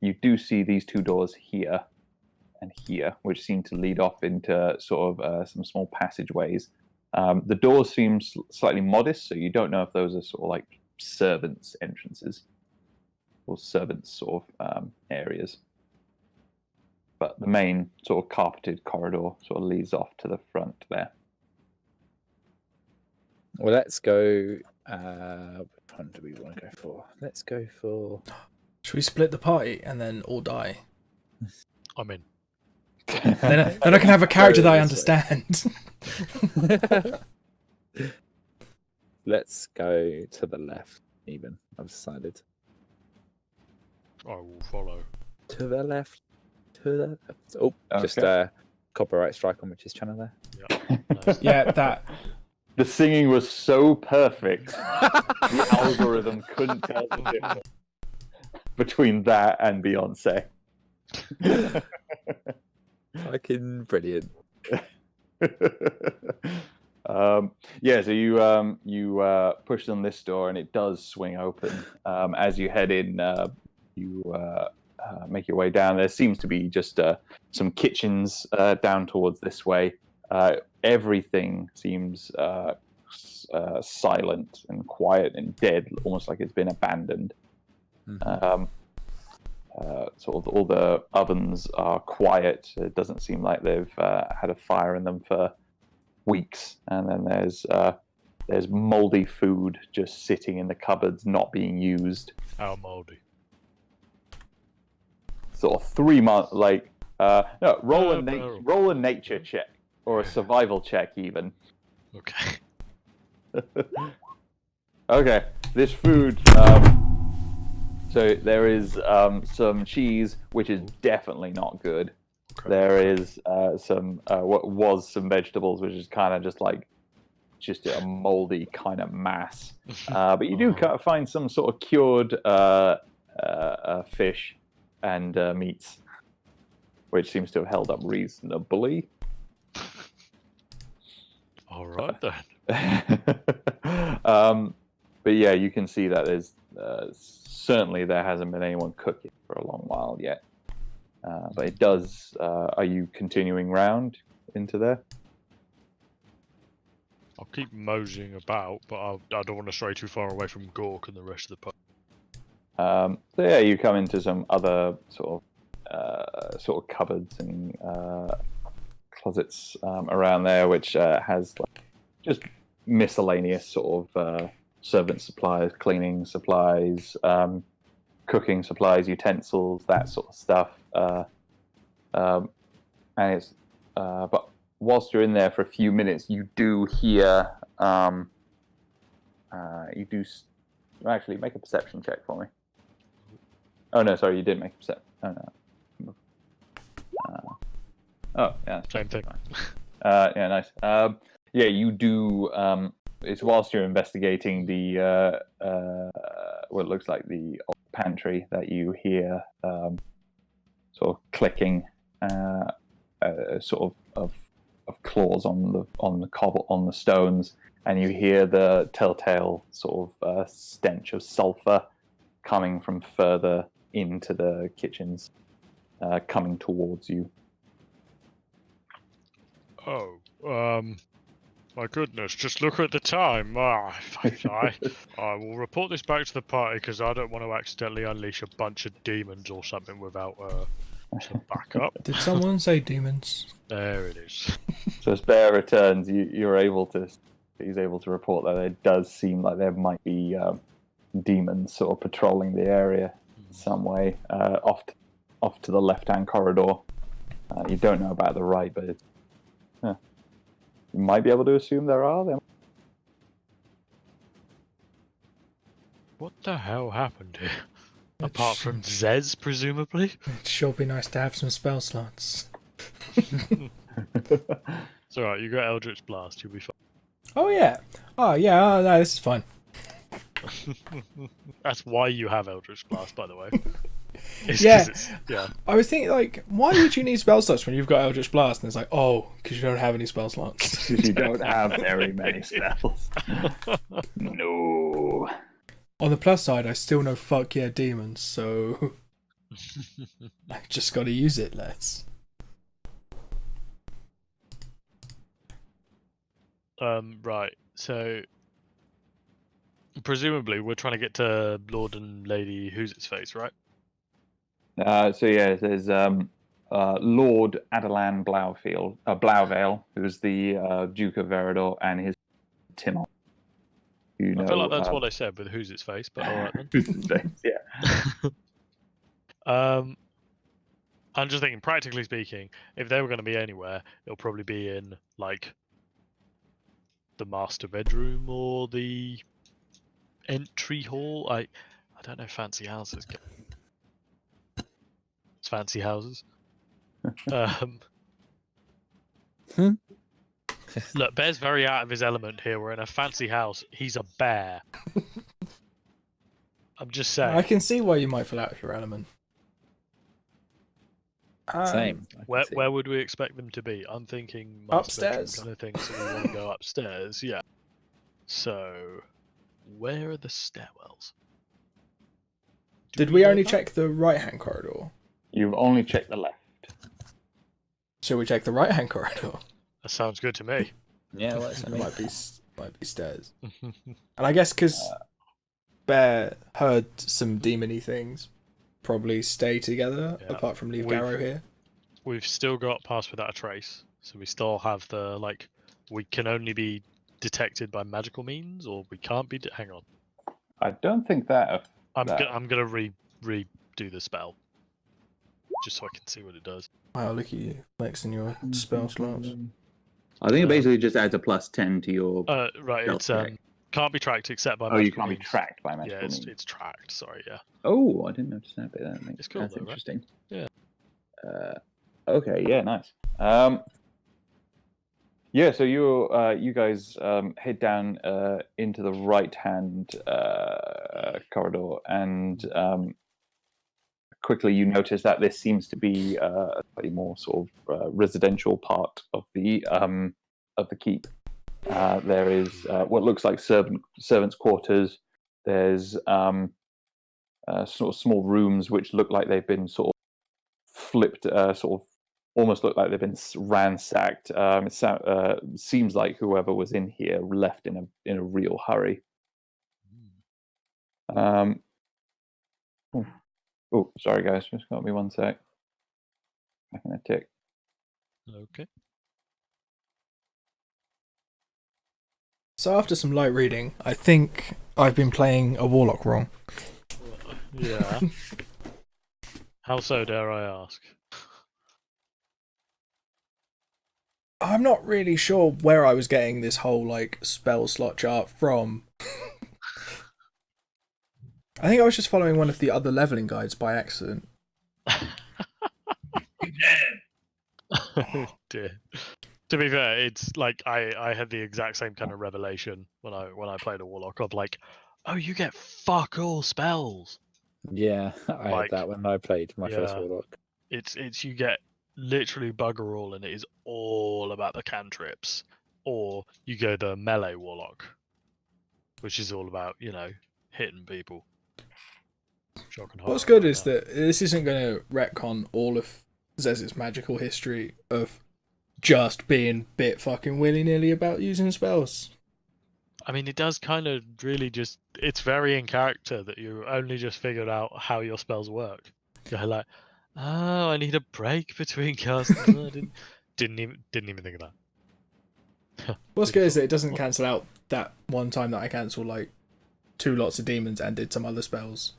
You do see these two doors here and here, which seem to lead off into sort of some small passageways. The doors seem slightly modest, so you don't know if those are sort of like servants' entrances or servants' sort of areas. But the main sort of carpeted corridor sort of leads off to the front there. Well, let's go. Which one do we want to go for? Let's go for. Should we split the party and then all die? I'm in. Then I can have a character that I understand. Let's go to the left, even. I've decided. I will follow. To the left. To the left. Oh, just Okay. copyright strike on Rich's channel there. Yeah. Nice. Yeah, that. The singing was so perfect, the algorithm couldn't tell the difference between that and Beyonce. Fucking brilliant. Yeah, so you push on this door and it does swing open. As you head in, you make your way down. There seems to be just some kitchens down towards this way. everything seems silent and quiet and dead, almost like it's been abandoned. Mhm. Sort of all the ovens are quiet. It doesn't seem like they've had a fire in them for weeks. And then there's moldy food just sitting in the cupboards, not being used. How moldy? Sort of 3 months, like no, roll a nature check or a survival check even. Okay. Okay, this food. So there is some cheese, which is definitely not good. Okay. There is some what was some vegetables, which is kind of just a moldy kind of mass. But you do find some sort of cured fish and meats, which seems to have held up reasonably. All right then. But yeah, you can see that there's certainly there hasn't been anyone cooking for a long while yet. But it does. Are you continuing round into there? I'll keep moseying about, but I don't want to stray too far away from Gork and the rest of the pub. So yeah, you come into some other sort of cupboards and closets around there, which has just miscellaneous sort of servant supplies, cleaning supplies, cooking supplies, utensils, that sort of stuff. And it's but whilst you're in there for a few minutes, you do hear actually make a perception check for me. Oh no, sorry, you didn't make a perception. Oh no. Oh yeah, Same thing. yeah, nice. Yeah, you do. It's whilst you're investigating the what looks like the pantry that you hear sort of clicking, sort of claws on the cobble on the stones, and you hear the telltale sort of stench of sulfur coming from further into the kitchens, coming towards you. Oh, my goodness, just look at the time. I will report this back to the party because I don't want to accidentally unleash a bunch of demons or something without some backup. Did someone say demons? There it is. So as Bear returns, he's able to report that it does seem like there might be demons sort of patrolling the area in some way, off to the left-hand corridor. You don't know about the right, but you might be able to assume there are them. What the hell happened here? Apart from Zez, presumably? It'd sure be nice to have some spell slots. It's alright, you got Eldritch Blast, you'll be fine. Oh yeah. Oh yeah, no, this is fine. That's why you have Eldritch Blast, by the way. Yeah. Yeah. I was thinking, like, why would you need spell slots when you've got Eldritch Blast? And it's like, oh, because you don't have any spell slots. You don't have very many spells. No. On the plus side, I still know fuck yeah demons, so I just got to use it less. Right. So presumably we're trying to get to Lord and Lady Who's Its Face, right? So yeah, there's Lord Adelan Blauvale, who's the Duke of Verador, and his Timon. I feel like that's what I said with Who's Its Face, but alright then. Who's Its Face, yeah. I'm just thinking, practically speaking, if they were going to be anywhere, it'll probably be in, like, the master bedroom or the entry hall. I don't know fancy houses. It's fancy houses. Look, Bear's very out of his element here. We're in a fancy house. He's a bear. I'm just saying. I can see why you might feel out of your element. Same. Where would we expect them to be? I'm thinking Upstairs. kind of thing, so we want to go upstairs. Yeah. So, where are the stairwells? Did we only check the right-hand corridor? You've only checked the left. Shall we check the right-hand corridor? That sounds good to me. Yeah, well, It might be stairs. And I guess because Bear heard some demony things, probably stay together. Yeah. Apart from leave We've- Garrow here. We've still got Pass Without a Trace, so we still have the we can only be detected by magical means, or we can't be. Hang on, I don't think that. I'm gonna redo the spell, just so I can see what it does. Wow, look at you flexing your spell slots. I think it basically just adds a +10 to your. Right, it's Stealth check. can't be tracked except by Oh, you magical can't be means. tracked by magical Yeah, means. it's tracked. Sorry, yeah. Oh, I didn't notice that bit. It's cool That's though, right? interesting. Yeah. Okay. Yeah. Nice. Yeah. So you guys head down into the right-hand corridor, and quickly you notice that this seems to be a slightly more sort of residential part of the keep. There is what looks like servants' quarters. There's sort of small rooms which look like they've been sort of flipped, sort of almost look like they've been ransacked. It seems like whoever was in here left in a real hurry. Oh, sorry guys, just got me one sec. Back in a tick. Okay. So after some light reading, I think I've been playing a Warlock wrong. Yeah. How so, dare I ask? I'm not really sure where I was getting this whole spell slot chart from. I think I was just following one of the other leveling guides by accident. Dear. To be fair, it's like I had the exact same kind of revelation when I played a Warlock. I'm like, oh, you get fuck all spells. Yeah, I had that when I played my first Warlock. It's you get literally bugger all, and it is all about the cantrips. Or you go the melee Warlock, which is all about hitting people. What's good is that this isn't going to retcon all of Zez's magical history of just being bit fucking willy-nilly about using spells. I mean, it does kind of really just... It's very in character that you only just figured out how your spells work. You're like, oh, I need a break between casts. Oh, didn't even think of that. What's good is that it doesn't cancel out that one time that I cancelled 2 lots of demons and did some other spells.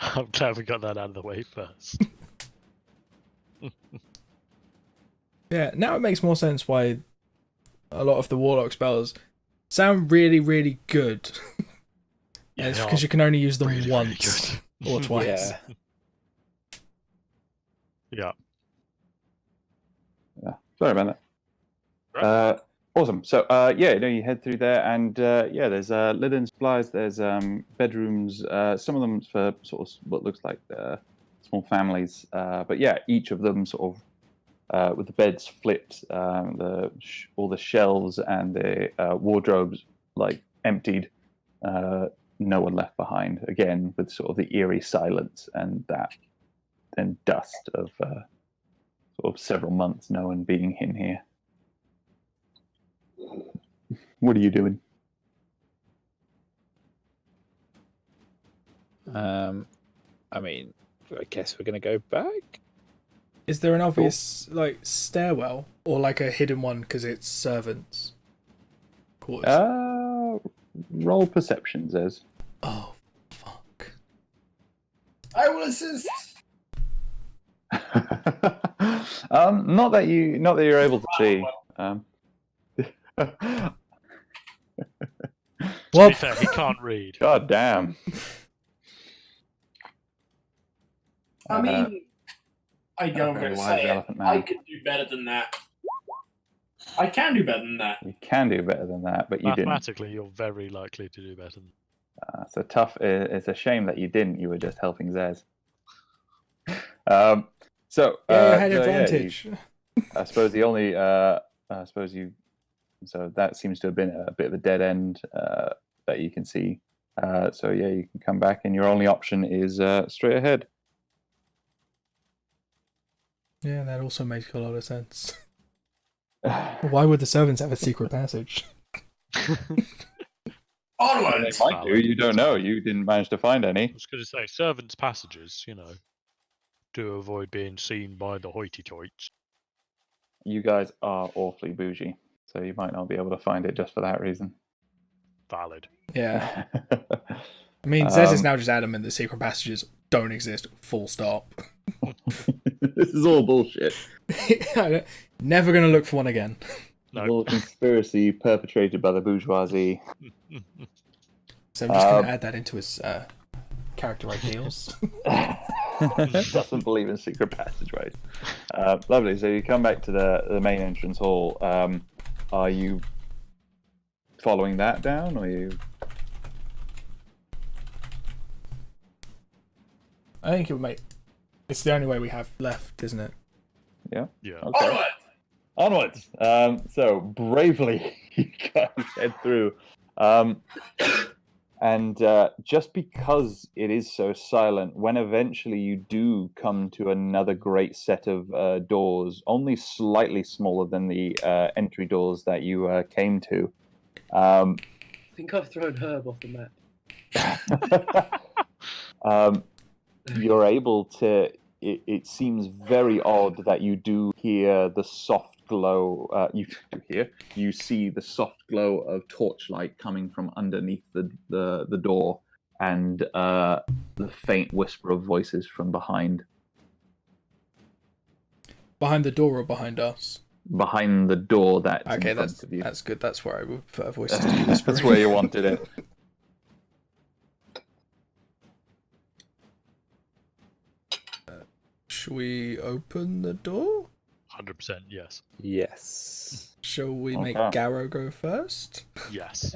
I'm glad we got that out of the way first. Yeah, now it makes more sense why a lot of the Warlock spells sound really, really good. Yeah, it's because you can only use them really, once or twice. Yeah. Sorry about that. Right. Awesome. So you head through there, and there's linen supplies. There's bedrooms. Some of them for sort of what looks like small families. But yeah, each of them sort of with the beds flipped, all the shelves and the wardrobes emptied. No one left behind. Again, with sort of the eerie silence and dust of sort of several months no one being in here. What are you doing? I mean, I guess we're gonna go back. Is there an obvious stairwell or a hidden one because it's servants' quarters? Roll perception, Zez. Oh, fuck! I will assist. Not that you're able to see. To be fair, he can't read. God damn. I mean, I go over and say it. I can do better than that. I can do better than that. You can do better than that, but you didn't. Mathematically, you're very likely to do better. So tough. It's a shame that you didn't. You were just helping Zez. You had advantage. I suppose the only. So that seems to have been a bit of a dead end that you can see. You can come back, and your only option is straight ahead. Yeah, that also makes a lot of sense. Why would the servants have a secret passage? They Onwards! might do. You don't know. You didn't manage to find I any. was going to say, servants' passages, to avoid being seen by the hoity-toits. You guys are awfully bougie, so you might not be able to find it just for that reason. Valid. Yeah. I mean, Zez is now just adamant that secret passages don't exist, full stop. This is all bullshit. Never going to look for one again. It's all conspiracy perpetrated by the bourgeoisie. So I'm just going to add that into his character ideals. Doesn't believe in secret passageways. Lovely. So you come back to the main entrance hall. Are you following that down, or are you? I think it would make... It's the only way we have left, isn't it? Yeah. Yeah. Okay. Onwards. So bravely, you guys head through, and just because it is so silent, when eventually you do come to another great set of doors, only slightly smaller than the entry doors that you came to. I think I've thrown Herb off the map. You're able to. It seems very odd that you do hear the soft glow. You see the soft glow of torchlight coming from underneath the door, and the faint whisper of voices from behind. Behind the door or behind us? Behind the door that's Okay, in front of you. that's good. That's where I would prefer voices to be whispering. That's where you wanted it. Should we open the door? 100% yes. Yes. Shall we make Okay. Garrow go first? Yes.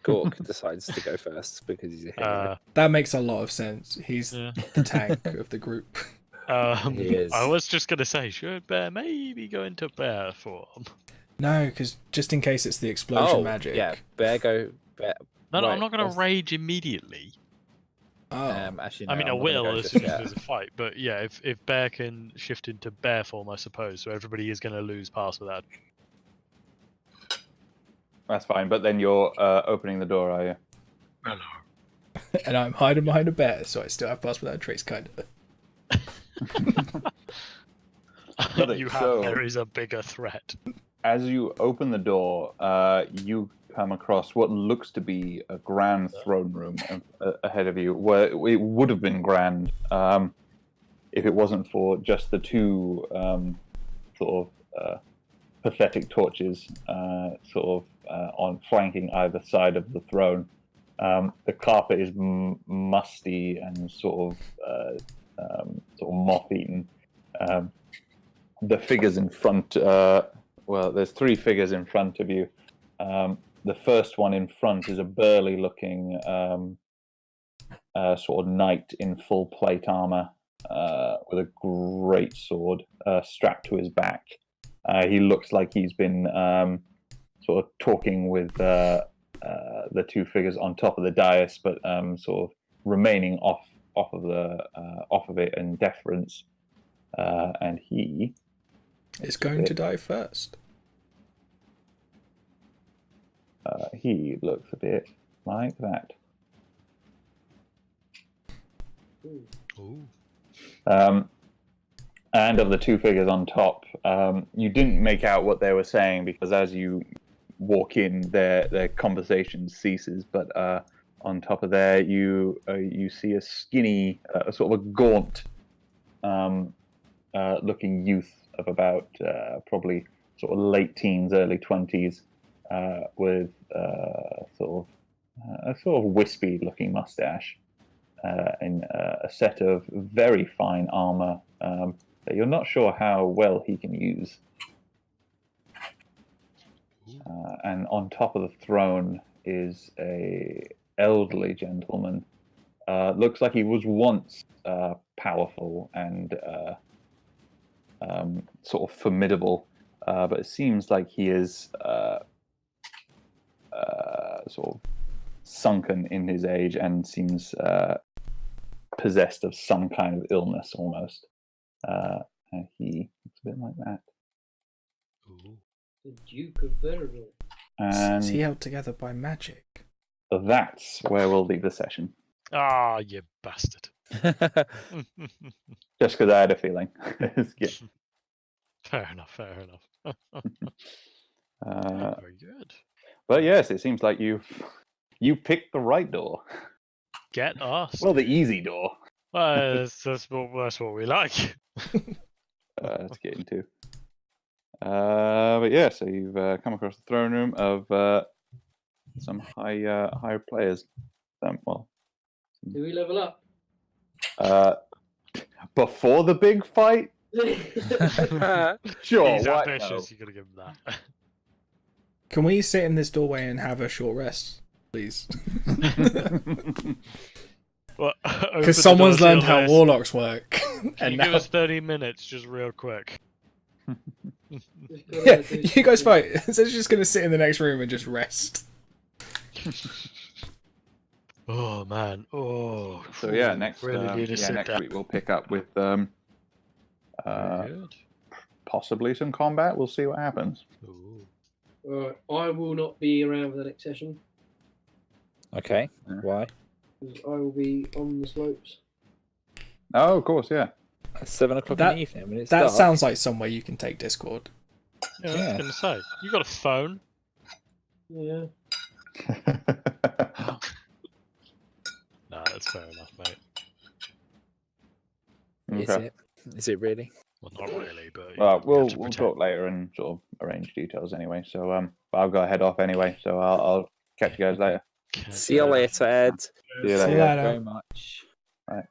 Gork decides to go first because he's a hero. That makes a lot of sense. He's Yeah. the tank of the group. He is. I was just going to say, should Bear maybe go into bear form? No, because just in case it's the explosion magic. Yeah, Bear go. Bear. No, Right, I'm not going to let's- rage immediately. Oh. Actually, I mean, I I'm not gonna will go as just soon as yet. there's a fight. But yeah, if Bear can shift into bear form, I suppose, so everybody is going to lose pass without. That's fine. But then you're opening the door, are you? Hello. And I'm hiding behind a bear, so I still have pass without a trace, kind of. You have. So- There is a bigger threat. As you open the door, you come across what looks to be a grand throne room ahead of you, where it would have been grand if it wasn't for just the two pathetic torches on flanking either side of the throne. The carpet is musty and sort of moth-eaten. The figures in front. Well, there's three figures in front of you. The first one in front is a burly-looking sort of knight in full plate armor with a great sword strapped to his back. He looks like he's been sort of talking with the two figures on top of the dais, but sort of remaining off of it in deference. And he Is going to die first. he looks a bit like that. Ooh. And of the two figures on top, you didn't make out what they were saying because as you walk in, their conversation ceases. But on top of there, you see a skinny, sort of a gaunt looking youth of about probably sort of late teens, early 20s, with sort of wispy looking mustache, in a set of very fine armor that you're not sure how well he can use. And on top of the throne is a elderly gentleman. Looks like he was once powerful and sort of formidable, but it seems like he is sort of sunken in his age and seems possessed of some kind of illness almost. He looks a bit like that. Ooh. The Duke of Venerable. Is he And held together by magic? that's where we'll leave the session. Ah, you bastard. Just because I had a feeling. Yeah. Fair enough. Very good. But yes, it seems like you picked the right door. Get us. Well, the easy door. Well, that's what we like. To get into. But yeah, so you've come across the throne room of some higher players. Well, Do we level up? before the big fight. Sure, He's why ambitious. no? You gotta give him that. Can we sit in this doorway and have a short rest, please? Because someone's learned how warlocks work. Can And you now... give us 30 minutes, just real quick? Yeah, you guys fight. So just going to sit in the next room and just rest. Oh man. Oh. So yeah, next really need to sit next down. week we'll pick up with Very good. possibly some combat. We'll see what happens. Ooh. Alright, I will not be around for the next session. Okay. Why? 'Cause I will be on the slopes. Oh, of course, yeah. It's 7 o'clock in the evening when it's That dark. sounds like somewhere you can take Discord. Yeah, I was gonna say. You got a phone? Yeah. Nah, that's fair enough, mate. Is Okay. it? Is it really? Well, not really, but Well, you have to we'll protect- talk later and sort of arrange details anyway. So but I've got to head off anyway. So I'll catch you guys later. Catch See you later, Ed. See you See you later. later. Very much. Bye.